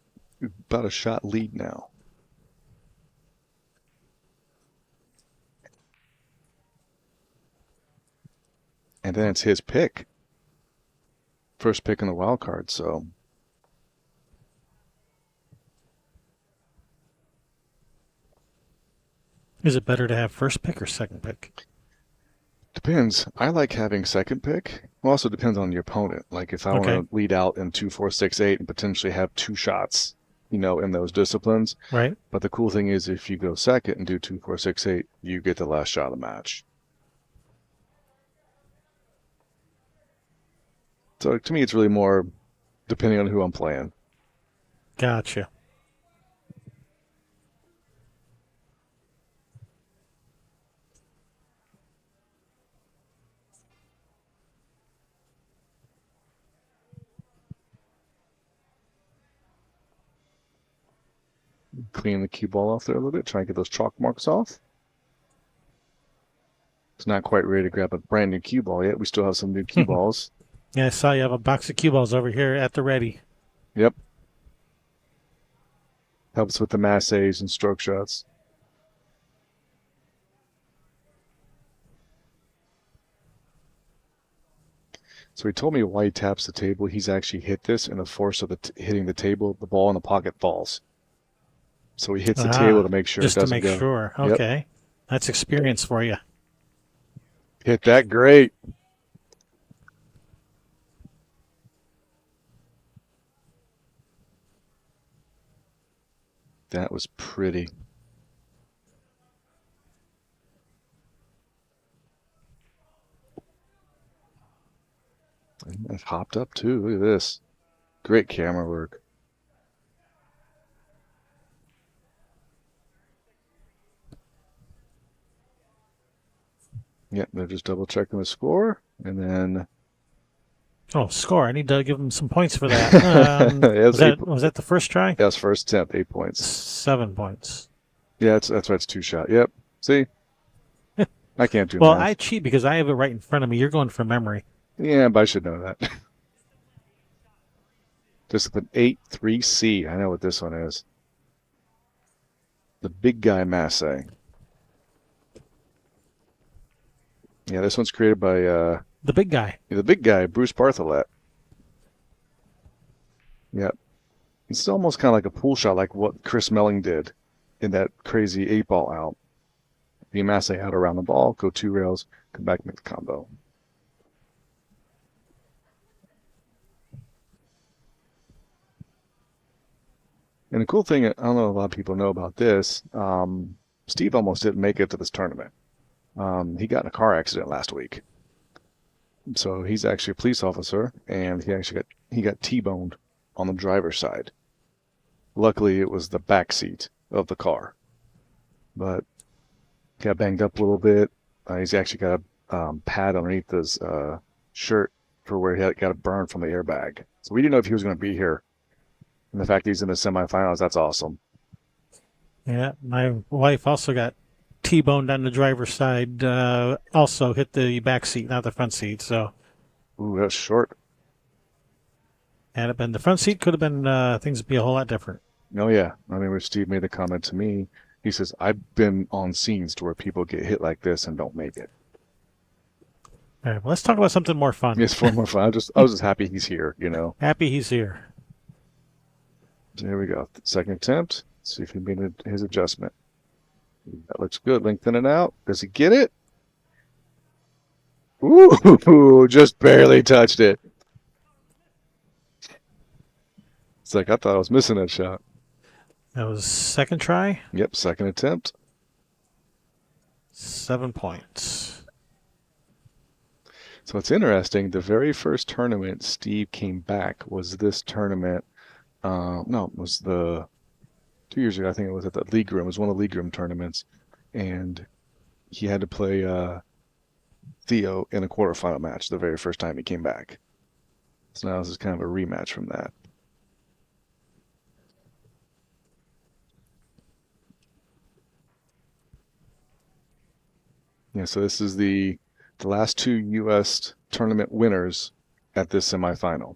about a shot lead now. And then it's his pick. First pick in the wild card, so. Is it better to have first pick or second pick? Depends. I like having second pick. Well, also depends on your opponent. Like if I want to lead out in 2, 4, 6, 8 and potentially have 2 shots, in those disciplines. Right. But the cool thing is if you go second and do 2, 4, 6, 8, you get the last shot of the match. So to me, it's really more depending on who I'm playing. Gotcha. Clean the cue ball off there a little bit, try and get those chalk marks off. It's not quite ready to grab a brand new cue ball yet. We still have some new cue balls. Yeah, I saw you have a box of cue balls over here at the ready. Yep. Helps with the masses and stroke shots. So he told me why he taps the table. He's actually hit this, and the force of hitting the table, the ball in the pocket falls. So he hits the table to make sure it doesn't go. Just to make sure. Okay. Yep. That's experience for you. Hit that great. That was pretty. And it hopped up too. Look at this. Great camera work. Yep, they're just double checking the score, and then. Oh, score! I need to give them some points for that. Was that the first try? Yes, first attempt, 8 points. 7 points. Yeah, that's why it's 2 shot. Yep. See, I can't do. Well, math. I cheat because I have it right in front of me. You're going from memory. Yeah, but I should know that. Discipline 8-3C. I know what this one is. The big guy masse. Yeah, this one's created by the big guy. The big guy, Bruce Bartholet. Yep. It's almost kind of like a pool shot, like what Chris Melling did in that crazy 8-ball out. The masse out around the ball, go 2 rails, come back, make the combo. And the cool thing, I don't know if a lot of people know about this, Steve almost didn't make it to this tournament. He got in a car accident last week. So he's actually a police officer, and he got T-boned on the driver's side. Luckily, it was the back seat of the car. But got banged up a little bit. He's actually got a pad underneath his shirt for where he got a burn from the airbag. So we didn't know if he was going to be here. And the fact that he's in the semifinals, that's awesome. Yeah, my wife also got T-boned on the driver's side. Also hit the back seat, not the front seat. So, ooh, that's short. Had it been the front seat, could have been things would be a whole lot different. Oh yeah, I mean, when Steve made the comment to me, he says, "I've been on scenes to where people get hit like this and don't make it." All right, well, let's talk about something more fun. It's far more fun. I was just happy he's here. Happy he's here. So here we go. Second attempt. Let's see if he made his adjustment. That looks good. Lengthen it out. Does he get it? Ooh, just barely touched it. It's like I thought I was missing that shot. That was second try? Yep, second attempt. 7 points. So it's interesting. The very first tournament Steve came back was this tournament. No, it was the 2 years ago. I think it was at the league room. It was one of the league room tournaments, and he had to play Theo in a quarterfinal match the very first time he came back. So now this is kind of a rematch from that. Yeah, so this is the last 2 U.S. tournament winners at this semifinal.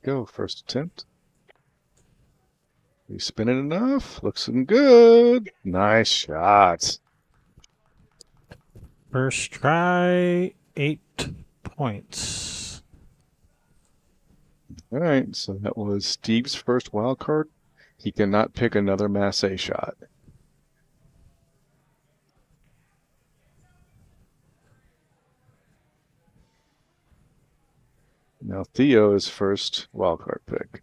Go, first attempt. You spinning enough? Looks good. Nice shot. First try, 8 points. All right, so that was Steve's first wild card. He cannot pick another Masse shot. Now Theo is first wild card pick.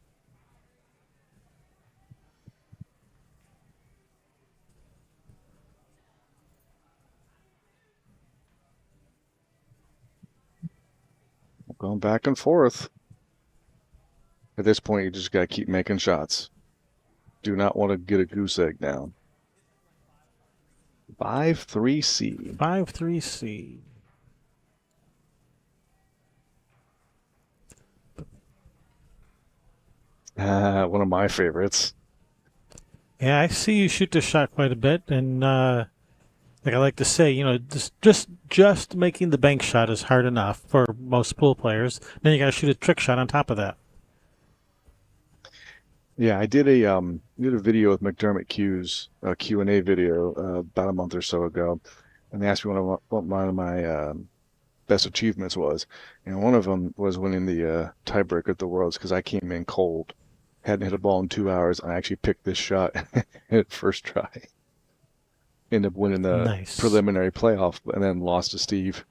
Going back and forth. At this point, you just got to keep making shots. Do not want to get a goose egg down. 5-3C. 5-3C. One of my favorites. Yeah, I see you shoot this shot quite a bit, and like I like to say, you know, just making the bank shot is hard enough for most pool players. Then you got to shoot a trick shot on top of that. Yeah, I did a video with McDermott Q's Q&A video about a month or so ago, and they asked me what one of my best achievements was, and one of them was winning the tiebreaker at the Worlds because I came in cold, hadn't hit a ball in 2 hours, and I actually picked this shot at first try. Ended up winning the preliminary playoff, and then lost to Steve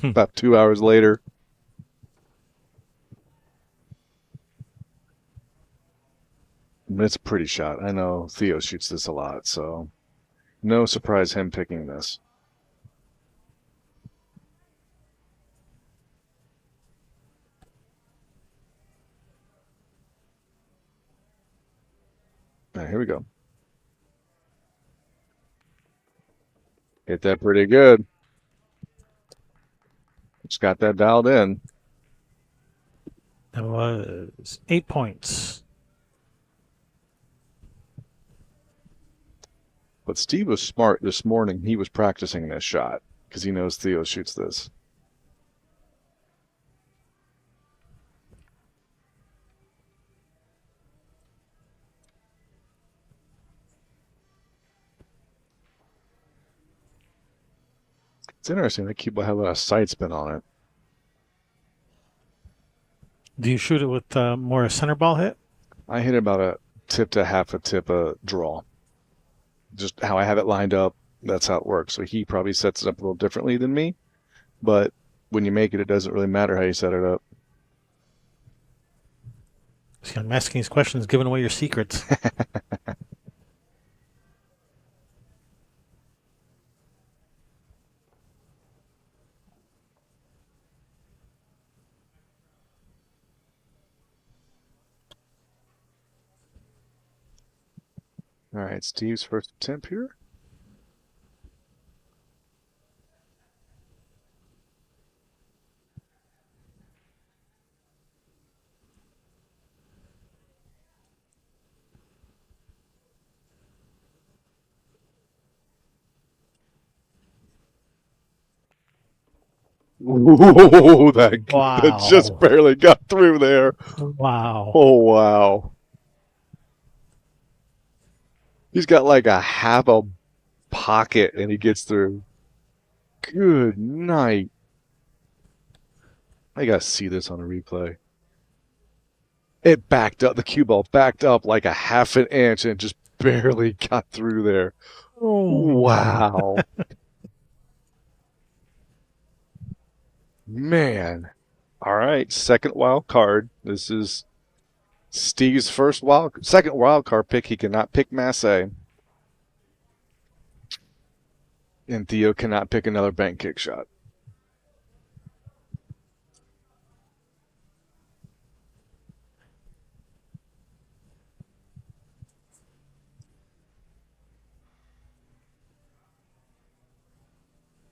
about 2 hours later. It's a pretty shot. I know Theo shoots this a lot, so no surprise him picking this. All right, here we go. Hit that pretty good. Just got that dialed in. That was 8 points. But Steve was smart this morning. He was practicing this shot because he knows Theo shoots this. It's interesting. They keep have a side spin on it. Do you shoot it with more a center ball hit? I hit about a tip to half a tip a draw. Just how I have it lined up, that's how it works. So he probably sets it up a little differently than me. But when you make it, it doesn't really matter how you set it up. See, I'm asking these questions, giving away your secrets. All right, Steve's first attempt here. Ooh, that just barely got through there. Wow. Oh, wow. He's got like a half a pocket and he gets through. Good night. I got to see this on a replay. It backed up. The cue ball backed up like a half an inch and it just barely got through there. Oh. Wow. Man. All right, second wild card. This is Steve's second wild card pick. He cannot pick Masse. And Theo cannot pick another bank kick shot.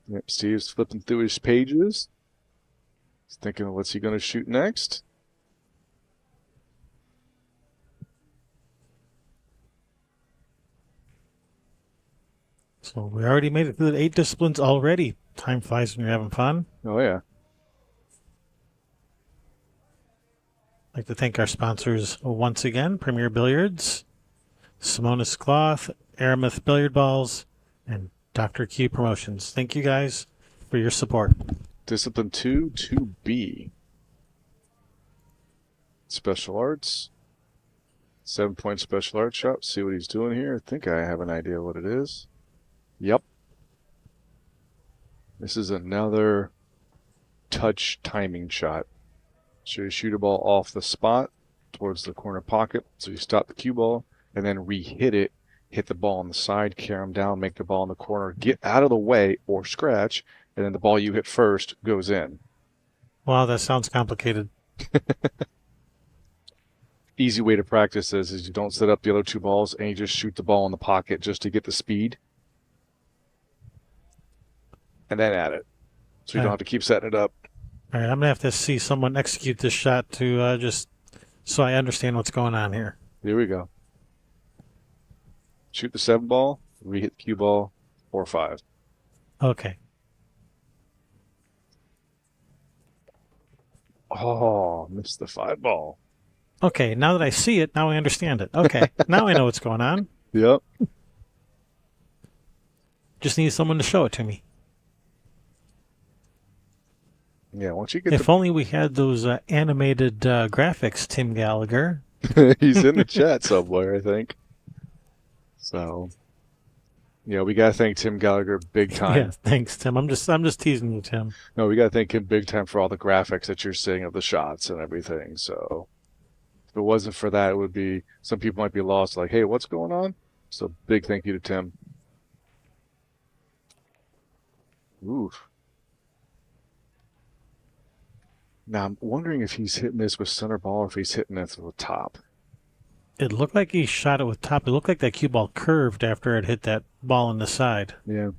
Yep, Steve's flipping through his pages. He's thinking, what's he going to shoot next? So we already made it through the 8 disciplines already. Time flies when you're having fun. Oh, yeah. I'd like to thank our sponsors once again, Premier Billiards, Simonis Cloth, Aramith Billiard Balls, and Dr. Q Promotions. Thank you guys for your support. Discipline 2, 2B. Special Arts. 7-point Special Arts shop. See what he's doing here. I think I have an idea what it is. Yep. This is another touch timing shot. So you shoot a ball off the spot towards the corner pocket. So you stop the cue ball and then re-hit it. Hit the ball on the side, carry them down, make the ball in the corner, get out of the way or scratch, and then the ball you hit first goes in. Wow, that sounds complicated. Easy way to practice this is you don't set up the other 2 balls and you just shoot the ball in the pocket just to get the speed. And then add it. So you don't have to keep setting it up. All right, I'm going to have to see someone execute this shot to just so I understand what's going on here. Here we go. Shoot the 7 ball, re-hit the cue ball, 4-5. Okay. Oh, missed the 5 ball. Okay, now that I see it, now I understand it. Okay, now I know what's going on. Yep. Just need someone to show it to me. Yeah, once you get If only we had those animated graphics, Tim Gallagher. he's in the chat somewhere, I think. So, yeah, we gotta thank Tim Gallagher big time. Yeah, thanks, Tim. I'm just teasing you, Tim. No, we gotta thank him big time for all the graphics that you're seeing of the shots and everything. So, if it wasn't for that, it would be some people might be lost. Like, hey, what's going on? So, big thank you to Tim. Oof. Now I'm wondering if he's hitting this with center ball or if he's hitting this with top. It looked like he shot it with top. It looked like that cue ball curved after it hit that ball in the side. Yeah.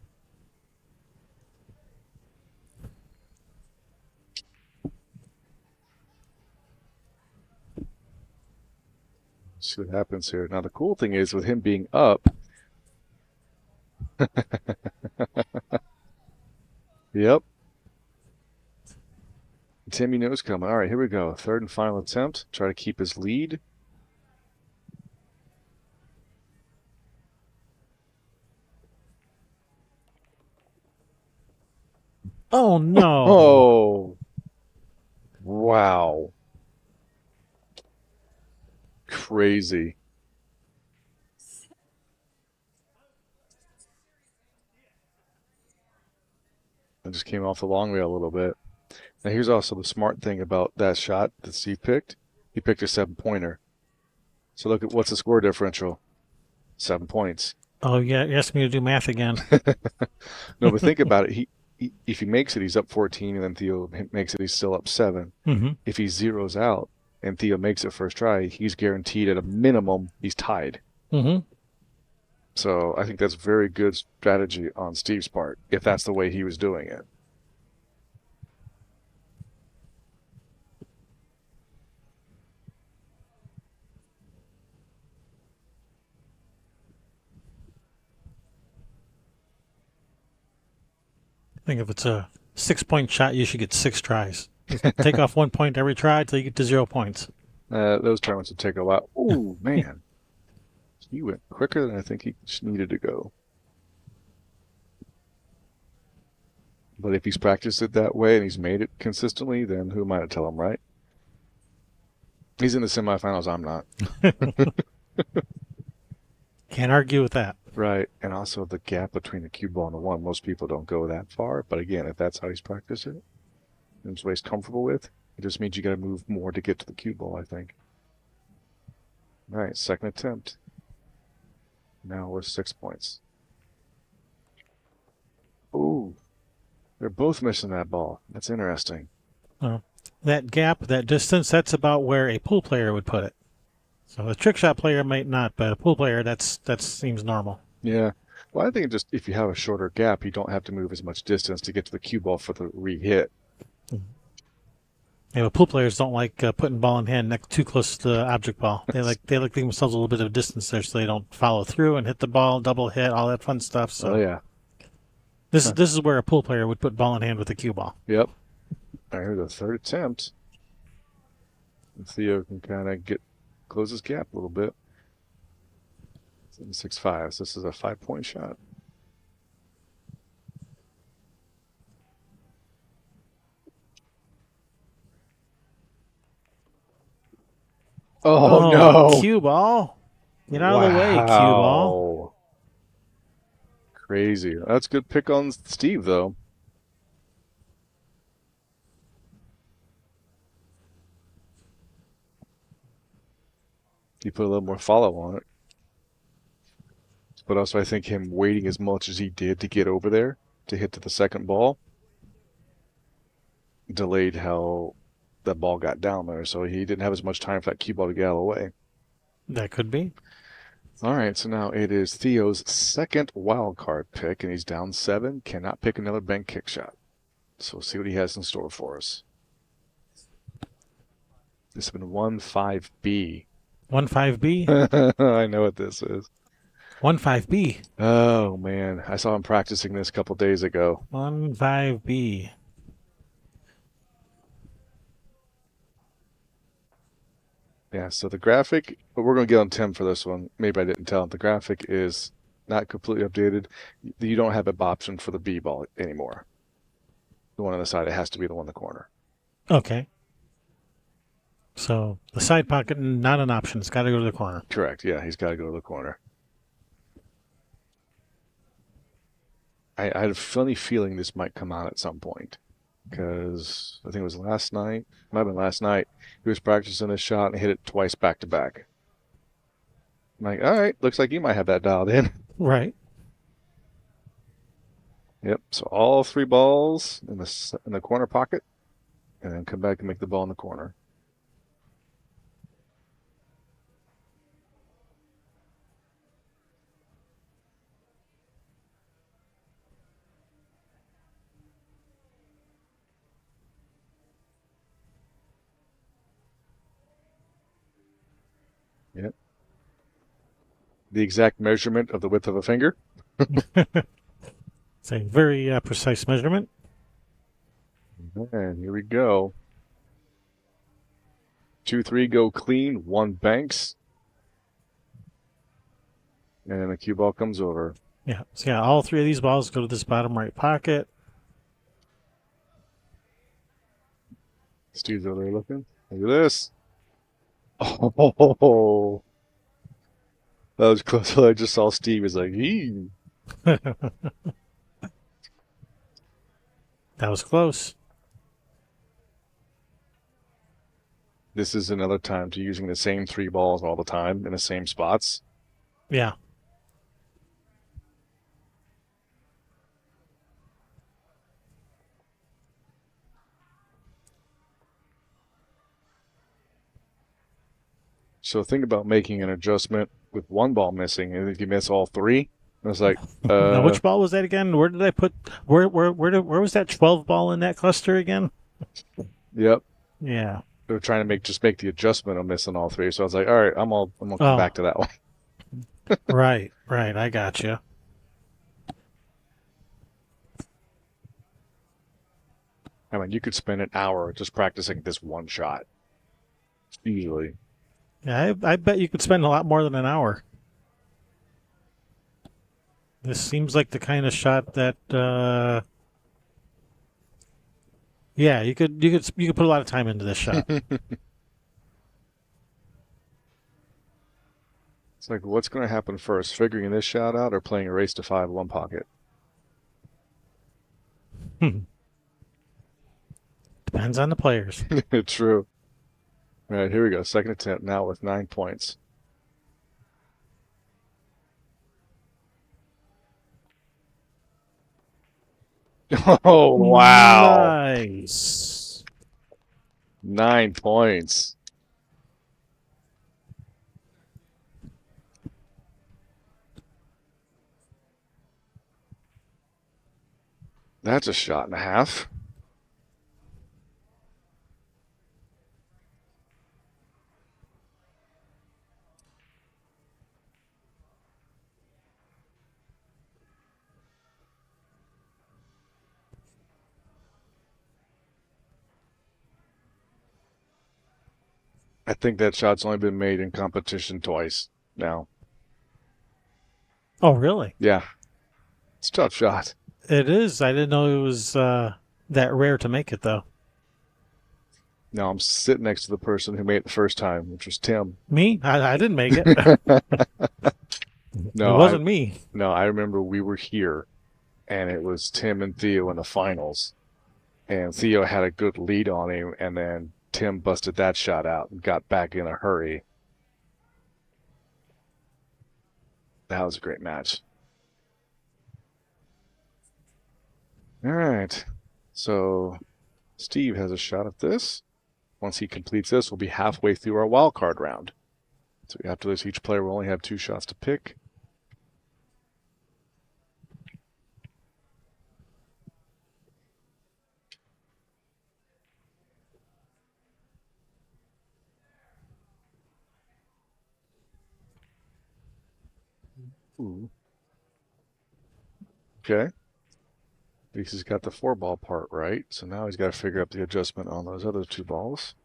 See what happens here. Now the cool thing is with him being up. Yep. Timmy knows coming. All right, here we go. 3rd and final attempt. Try to keep his lead. Oh, no. Oh. Wow. Crazy. I just came off the long rail a little bit. Now here's also the smart thing about that shot that Steve picked. He picked a 7-pointer. So look at what's the score differential. 7 points. Oh, yeah, you asked me to do math again. No, but think about it. If he makes it, he's up 14, and then Theo makes it, he's still up 7. Mm-hmm. If he zeroes out and Theo makes it first try, he's guaranteed at a minimum he's tied. Mm-hmm. So I think that's very good strategy on Steve's part, if that's the way he was doing it. I think if it's a 6-point shot, you should get 6 tries. Take off 1 point every try until you get to 0 points. Those tournaments would take a while. Ooh, man. He went quicker than I think he needed to go. But if he's practiced it that way and he's made it consistently, then who am I to tell him, right? He's in the semifinals. I'm not. Can't argue with that. Right. And also the gap between the cue ball and the 1. Most people don't go that far. But again, if that's how he's practiced it, and it's what he's comfortable with, it just means you got to move more to get to the cue ball, I think. All right. 2nd attempt. Now we're 6 points. Ooh. They're both missing that ball. That's interesting. That gap, that distance, that's about where a pool player would put it. So a trick shot player might not, but a pool player, that seems normal. Yeah. Well, I think just if you have a shorter gap, you don't have to move as much distance to get to the cue ball for the re-hit. Yeah, but pool players don't like putting ball in hand too close to the object ball. They like to give themselves a little bit of distance there so they don't follow through and hit the ball, double hit, all that fun stuff. So Oh yeah. this is where a pool player would put ball in hand with a cue ball. Yep. All right, here's the third attempt. And Theo can kind of close his gap a little bit. 6-5. So this is a 5-point shot. Oh, no. Cue ball. Get out of the way, cue ball. Crazy. That's a good pick on Steve, though. He put a little more follow on it. But also, I think him waiting as much as he did to get over there to hit to the second ball delayed how that ball got down there. So he didn't have as much time for that cue ball to get out of the way. That could be. All right, so now it is Theo's second wild card pick, and he's down 7. Cannot pick another bank kick shot. So we'll see what he has in store for us. This has been 1-5B. 1-5B? I know what this is. 1-5B. Oh, man. I saw him practicing this a couple days ago. 1-5B. Yeah, so the graphic, but we're going to get on Tim for this one. Maybe I didn't tell him. The graphic is not completely updated. You don't have an option for the B ball anymore. The one on the side, it has to be the one in the corner. Okay. So the side pocket, not an option. It's got to go to the corner. Correct. Yeah, he's got to go to the corner. I had a funny feeling this might come out at some point because I think it was last night. Might have been last night. He was practicing this shot and hit it twice back to back. I'm like, all right, looks like you might have that dialed in. Right. Yep. So all 3 balls in the corner pocket, and then come back and make the ball in the corner. Yep. The exact measurement of the width of a finger. It's a very precise measurement. And here we go. 2-3 go clean, 1 banks. And then the cue ball comes over. Yeah. So yeah, all 3 of these balls go to this bottom right pocket. Steve's over there looking. Look at this. Oh, that was close. I just saw Steve was like, "Ee." That was close. This is another time to using the same 3 balls all the time in the same spots. Yeah. So think about making an adjustment with 1 ball missing, and if you miss all 3, it's like, Now, which ball was that again? Where did I put? Where was that 12 ball in that cluster again? Yep. Yeah. They're trying to make the adjustment of missing all 3. So I was like, all right, I'm gonna come back to that one. Right. I got you. I mean, you could spend an hour just practicing this 1 shot. Easily. Yeah, I bet you could spend a lot more than an hour. This seems like the kind of shot that, yeah, you could put a lot of time into this shot. It's like, what's going to happen first, figuring this shot out or playing a race to 5 1 pocket? Depends on the players. True. All right, here we go. Second attempt now with 9 points. Oh, wow. Nice. 9 points. That's a shot and a half. I think that shot's only been made in competition twice now. Oh, really? Yeah, it's a tough shot. It is. I didn't know it was that rare to make it, though. Now I'm sitting next to the person who made it the first time, which was Tim. Me? I didn't make it. No, It wasn't me. I remember we were here, and it was Tim and Theo in the finals, and Theo had a good lead on him, and then Tim busted that shot out and got back in a hurry. That was a great match. All right, so Steve has a shot at this. Once he completes this, we'll be halfway through our wild card round. So after this, each player will only have 2 shots to pick. Ooh. Okay. At least he's got the 4-ball part right. So now he's got to figure out the adjustment on those other 2 balls.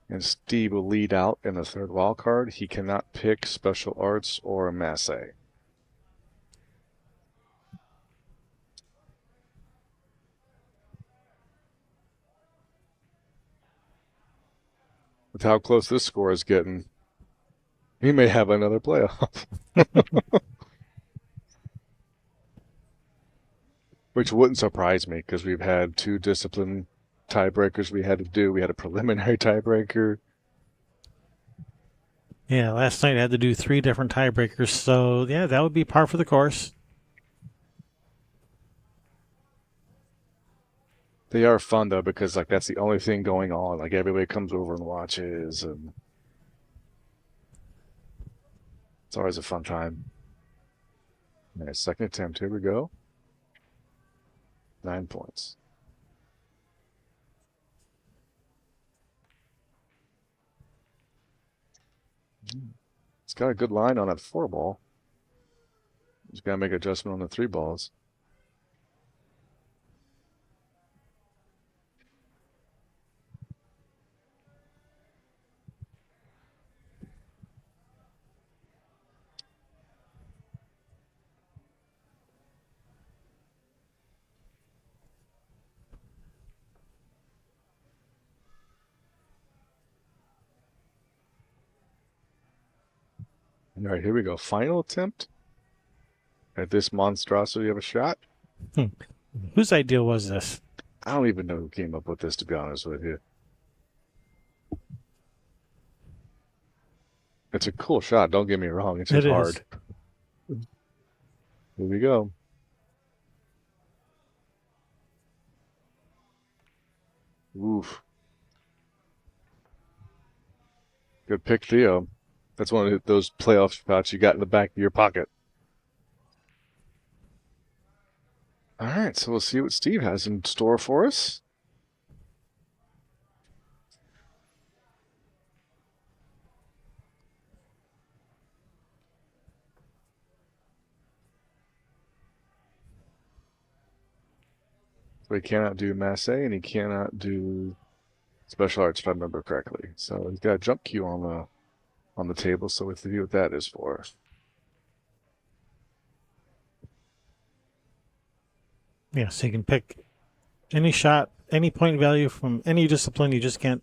And Steve will lead out in the 3rd wild card. He cannot pick special arts or a masse. With how close this score is getting, he may have another playoff. Which wouldn't surprise me because we've had 2 discipline tiebreakers we had to do. We had a preliminary tiebreaker. Yeah, last night I had to do 3 different tiebreakers, so yeah, that would be par for the course. They are fun though because like that's the only thing going on. Like everybody comes over and watches, and it's always a fun time. All right, second attempt. Here we go. 9 points. It's got a good line on that 4-ball. Just got to make adjustment on the 3 balls. All right, here we go. Final attempt at this monstrosity of a shot. Whose idea was this? I don't even know who came up with this, to be honest with you. It's a cool shot, don't get me wrong. It's just hard. Here we go. Oof. Good pick, Theo. That's one of those playoff shots you got in the back of your pocket. All right, so we'll see what Steve has in store for us. So he cannot do masse and he cannot do special arts, if I remember correctly. So he's got a jump cue on the table. So let's see what that is for. Yeah, so you can pick any shot, any point value from any discipline. You just can't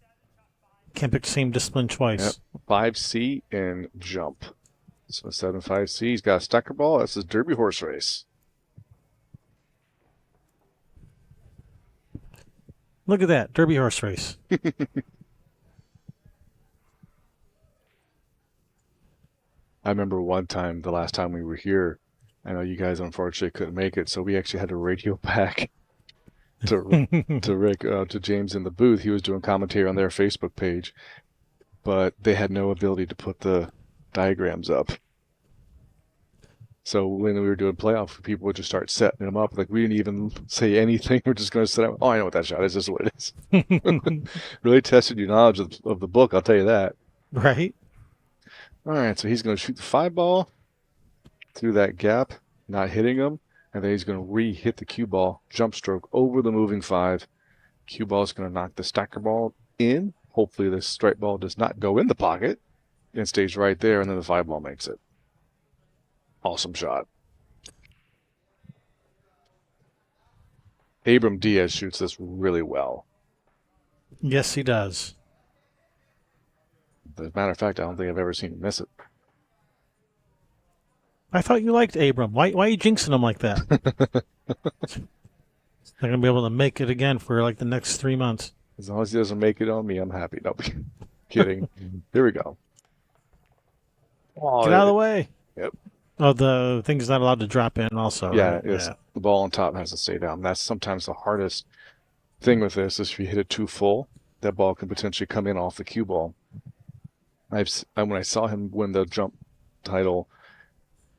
pick the same discipline twice. Yep. 5C and jump. So 7-5C. He's got a stacker ball. That's his derby horse race. Look at that, derby horse race. I remember one time, the last time we were here, I know you guys unfortunately couldn't make it, so we actually had to radio back to Rick, to James in the booth. He was doing commentary on their Facebook page, but they had no ability to put the diagrams up. So when we were doing playoff, people would just start setting them up. Like we didn't even say anything. We're just going to set up. Oh, I know what that shot is. This is what it is. Really tested your knowledge of the book. I'll tell you that. Right. All right. So he's going to shoot the 5-ball through that gap, not hitting him, and then he's going to re-hit the cue ball, jump stroke over the moving 5. Cue ball is going to knock the stacker ball in, hopefully this straight ball does not go in the pocket and stays right there, and then the 5 ball makes it. Awesome shot. Abram Diaz shoots this really well. Yes, he does. As a matter of fact, I don't think I've ever seen him miss it. I thought you liked Abram. Why are you jinxing him like that? They're going to be able to make it again for like the next 3 months. As long as he doesn't make it on me, I'm happy. No, kidding. Here we go. Oh, Get out of the way. Yep. Oh, the thing's not allowed to drop in also. Yeah, right? the ball on top has to stay down. That's sometimes the hardest thing with this is if you hit it too full, that ball can potentially come in off the cue ball. When I saw him win the jump title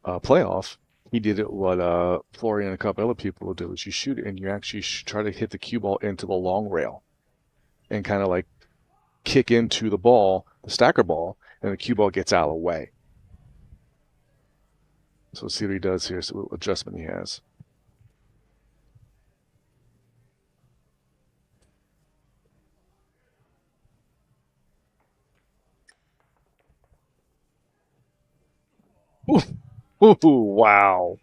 playoff, he did it what Florian and a couple other people will do is you shoot it and you actually try to hit the cue ball into the long rail and kind of like kick into the ball, the stacker ball, and the cue ball gets out of the way. So let's see what he does here, see what adjustment he has. Ooh, wow.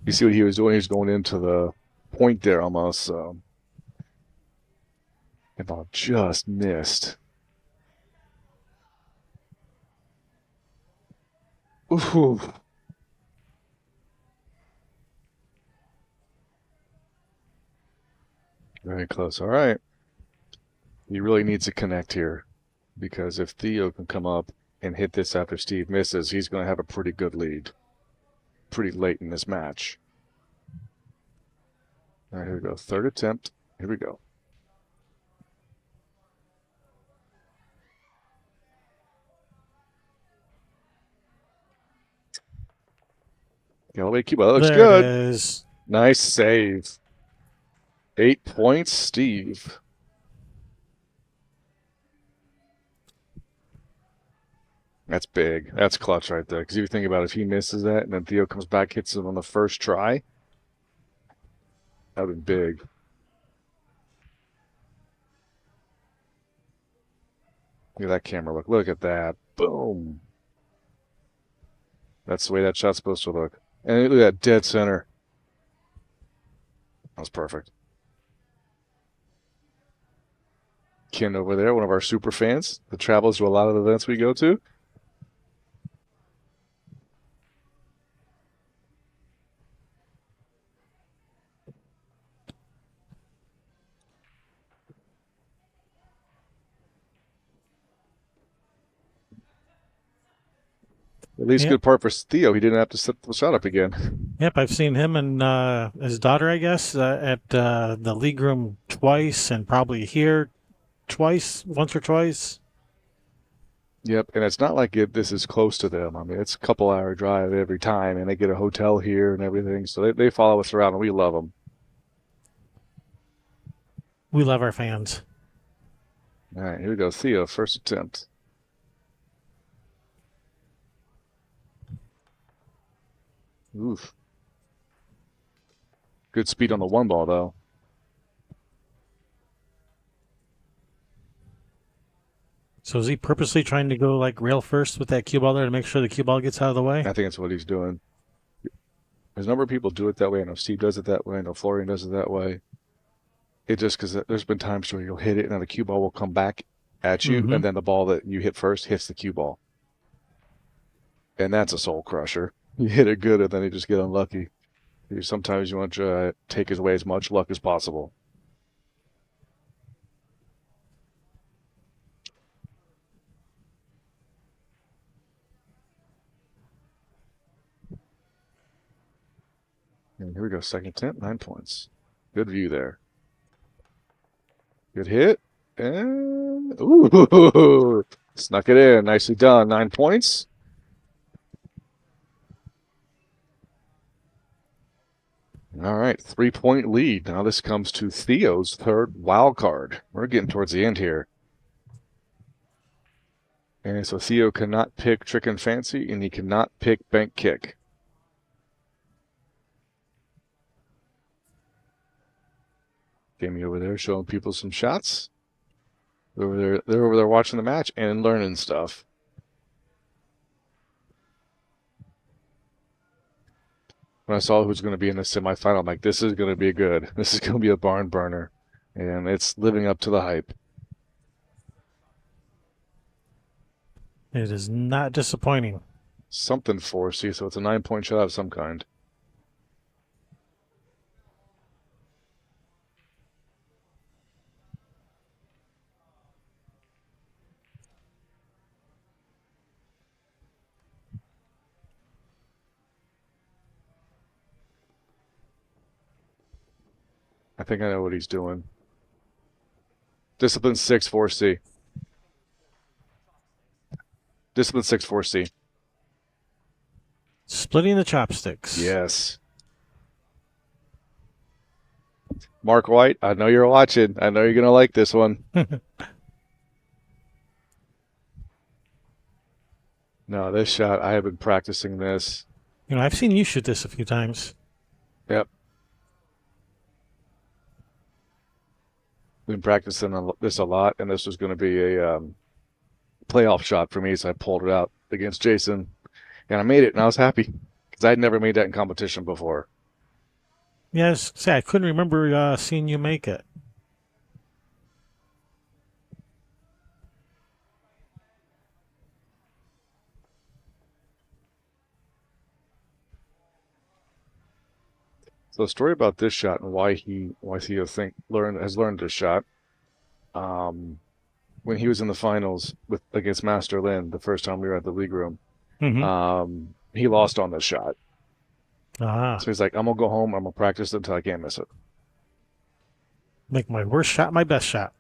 You see what he was doing? He was going into the point there almost. And ball just missed. Ooh. Very close. All right. He really needs to connect here because if Theo can come up and hit this after Steve misses, he's going to have a pretty good lead pretty late in this match. All right, here we go. Third attempt. Here we go. Elevate cue ball. That looks good. There it is. Nice save. 8 points, Steve. That's big. That's clutch right there. Because if you think about it, if he misses that and then Theo comes back, hits it on the first try, that would be big. Look at that camera look. Look at that. Boom. That's the way that shot's supposed to look. And look at that dead center. That was perfect. Ken over there, one of our super fans that travels to a lot of the events we go to. At least Yep. good part for Theo. He didn't have to set the shot up again. Yep, I've seen him and his daughter, I guess, at the league room twice and probably here once or twice. Yep, and it's not like this is close to them. I mean, it's a couple-hour drive every time, and they get a hotel here and everything. So they follow us around, and we love them. We love our fans. All right, here we go. Theo, first attempt. Oof. Good speed on the one ball, though. So is he purposely trying to go like rail first with that cue ball there to make sure the cue ball gets out of the way? I think that's what he's doing. There's a number of people do it that way. I know Steve does it that way. I know Florian does it that way. It just because there's been times where you'll hit it and then the cue ball will come back at you, and then the ball that you hit first hits the cue ball. And that's a soul crusher. You hit it good and then you just get unlucky. Sometimes you want to take away as much luck as possible. And here we go. Second attempt, 9 points. Good view there. Good hit. And ooh, snuck it in. Nicely done. 9 points. All right, 3-point lead. Now this comes to Theo's third wild card. We're getting towards the end here. And so Theo cannot pick trick and fancy, and he cannot pick bank kick. Jamie over there showing people some shots. They're over there watching the match and learning stuff. When I saw who's going to be in the semifinal, I'm like, this is going to be good. This is going to be a barn burner. And it's living up to the hype. It is not disappointing. Something 4C, so it's a 9-point shot of some kind. I think I know what he's doing. Discipline 6, 4C. Discipline 6, 4C. Splitting the chopsticks. Yes. Mark White, I know you're watching. I know you're going to like this one. No, this shot, I have been practicing this. You know, I've seen you shoot this a few times. Yep. Been practicing this a lot, and this was going to be a playoff shot for me, so I pulled it out against Jason, and I made it, and I was happy because I'd never made that in competition before. Yes, say I couldn't remember seeing you make it. So the story about this shot and why Theo has learned this shot. When he was in the finals against Master Lin the first time we were at the league room, he lost on this shot. So he's like, I'm gonna go home. I'm gonna practice it until I can't miss it. Make my worst shot my best shot.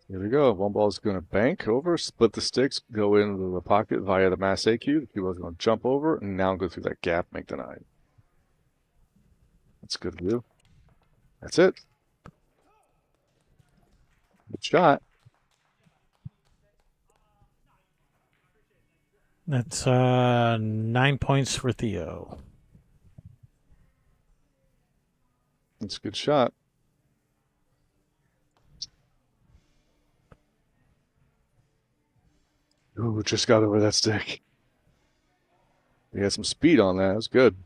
Here we go. One ball is going to bank over, split the sticks, go into the pocket via the mass AQ. He was going to jump over and now go through that gap, make the 9. That's good view. That's it. Good shot. That's 9 points for Theo. That's a good shot. Ooh, just got over that stick. He had some speed on that. That was good.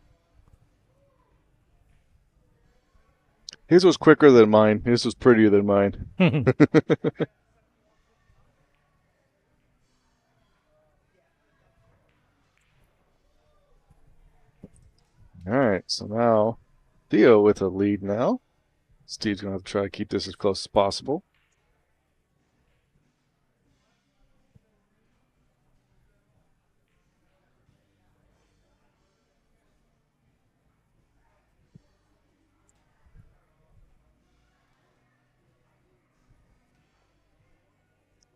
His was quicker than mine. His was prettier than mine. All right, so now Theo with a lead now. Steve's going to have to try to keep this as close as possible.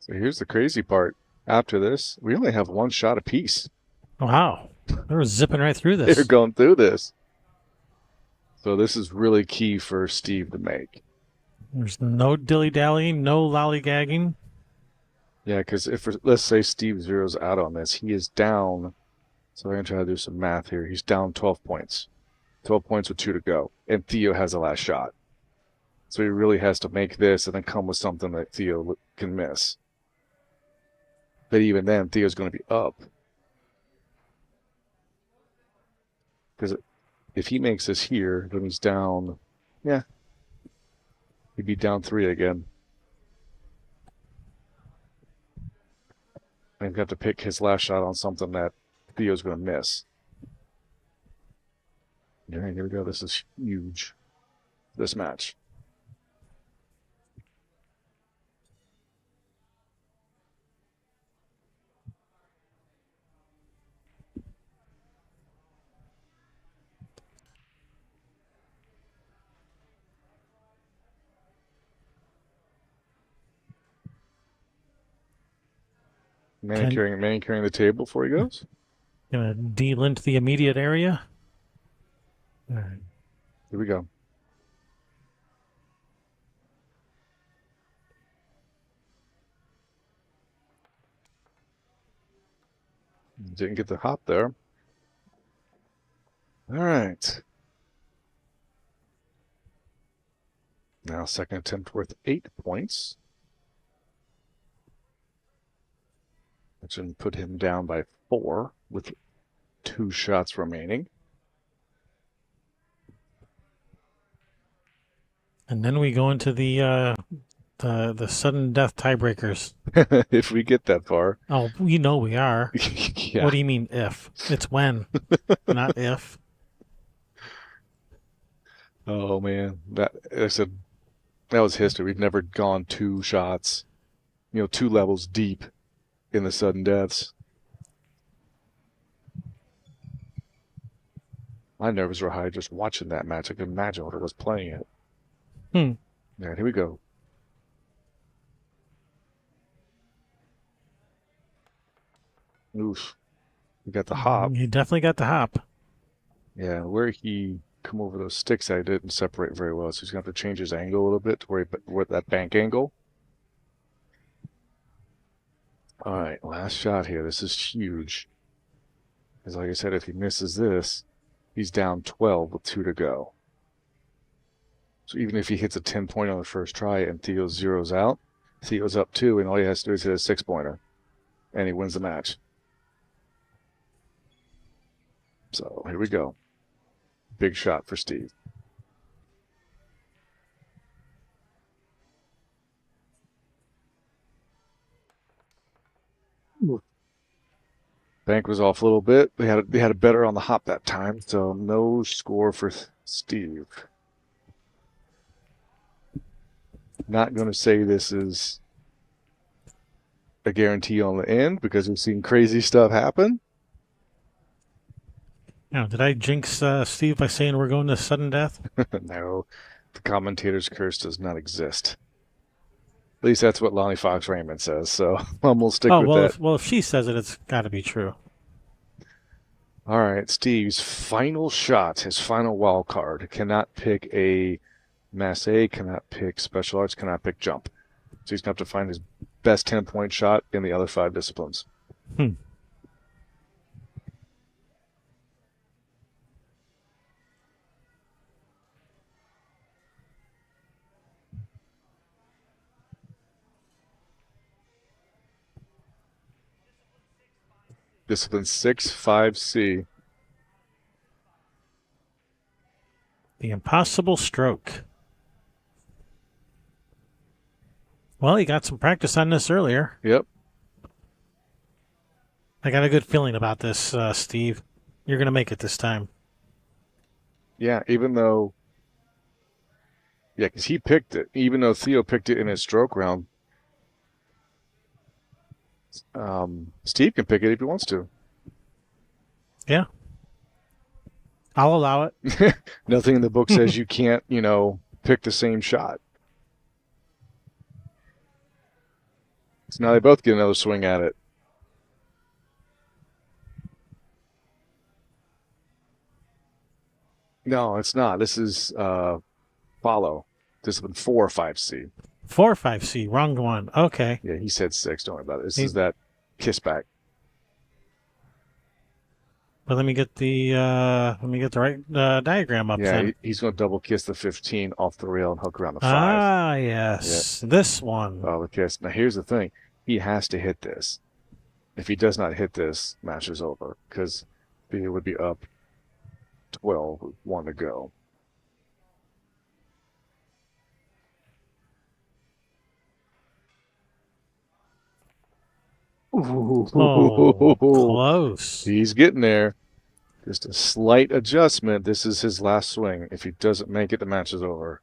So here's the crazy part. After this, we only have one shot apiece. Wow. They're zipping right through this. They're going through this. So this is really key for Steve to make. There's no dilly-dallying, no lollygagging. Yeah, because let's say Steve zeroes out on this, he is down. So I'm going to try to do some math here. He's down 12 points. 12 points with 2 to go. And Theo has the last shot. So he really has to make this and then come with something that Theo can miss. But even then, Theo's going to be up. Because if he makes this here, then he's down. Yeah. He'd be down 3 again. And he'd have to pick his last shot on something that Theo's going to miss. All right, here we go. This is huge, this match. Manicuring the table before he goes. Gonna de-lint the immediate area. All right. Here we go. Didn't get the hop there. All right. Now second attempt worth 8 points. Which would put him down by 4 with 2 shots remaining. And then we go into the sudden death tiebreakers. If we get that far. Oh, we know we are. Yeah. What do you mean if? It's when, not if. Oh man, that was history. We've never gone 2 shots, 2 levels deep in the sudden deaths. My nerves were high just watching that match. I could imagine what it was playing it. Hmm. Yeah, here we go. Oof. We got the hop. You definitely got the hop. Yeah, where he come over those sticks, I didn't separate very well, so he's going to have to change his angle a little bit to where that bank angle. All right, last shot here. This is huge. Because like I said, if he misses this, he's down 12 with 2 to go. So even if he hits a 10-pointer on the first try and Theo zeroes out, Theo's up 2, and all he has to do is hit a 6-pointer, and he wins the match. So here we go. Big shot for Steve. Bank was off a little bit. They had a better on the hop that time, so no score for Steve. Not going to say this is a guarantee on the end because we've seen crazy stuff happen. Now, did I jinx Steve by saying we're going to sudden death? No, the commentator's curse does not exist. At least that's what Lonnie Fox Raymond says, so I'm going to stick with that. If she says it, it's got to be true. All right, Steve's final shot, his final wild card. Cannot pick a Mass A, cannot pick Special Arts, cannot pick Jump. So he's going to have to find his best 10-point shot in the other 5 disciplines. Discipline 6, 5C. The impossible stroke. Well, you got some practice on this earlier. Yep. I got a good feeling about this, Steve. You're going to make it this time. Yeah, even though... Yeah, because he picked it. Even though Theo picked it in his stroke round, Steve can pick it if he wants to. Yeah. I'll allow it. Nothing in the book says you can't, pick the same shot. So now they both get another swing at it. No, it's not. This is follow. Discipline 4, 5C. 4 or 5C, wrong one. Okay. Yeah, he said 6. Don't worry about it. This is that kiss back. But let me get the right diagram up. Yeah, then. he's going to double kiss the 15 off the rail and hook around the 5. Ah, yes. Yeah. This one. Oh, the kiss. Now, here's the thing. He has to hit this. If he does not hit this, match is over because he would be up 12 with 1 to go. Oh, close. He's getting there. Just a slight adjustment. This is his last swing. If he doesn't make it, the match is over.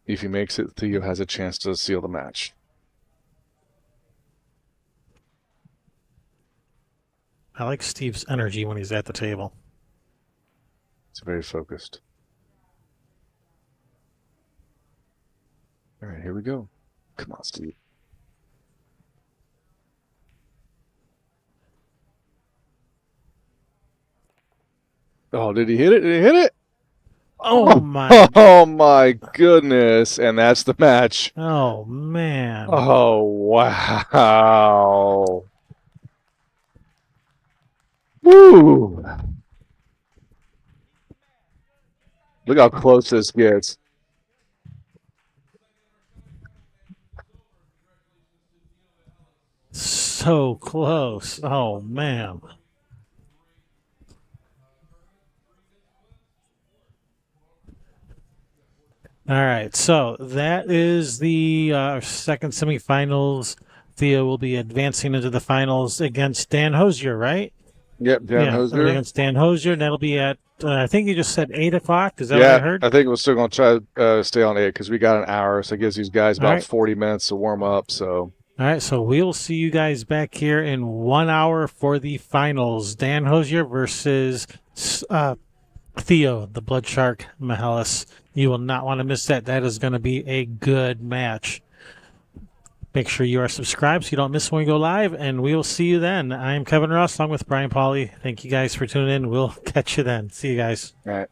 If he makes it, Theo has a chance to seal the match. I like Steve's energy when he's at the table. It's very focused. All right, here we go. Come on, Steve. Oh, did he hit it? Did he hit it? Oh, my. Oh, my goodness. And that's the match. Oh, man. Oh, wow. Woo! Look how close this gets. So close. Oh, man. All right, so that is the second semifinals. Theo will be advancing into the finals against Dan Hosier, right? Yep, Dan Hosier. Against Dan Hosier, and that'll be at, I think you just said 8 o'clock. Is that what I heard? I think we're still going to try to stay on 8 because we got an hour, so it gives these guys about 40 minutes to warm up. So. All right, so we'll see you guys back here in 1 hour for the finals. Dan Hosier versus Theo, the Blood Shark Mihalis. You will not want to miss that. That is going to be a good match. Make sure you are subscribed so you don't miss when we go live, and we will see you then. I'm Kevin Ross along with Brian Pauly. Thank you guys for tuning in. We'll catch you then. See you guys. All right.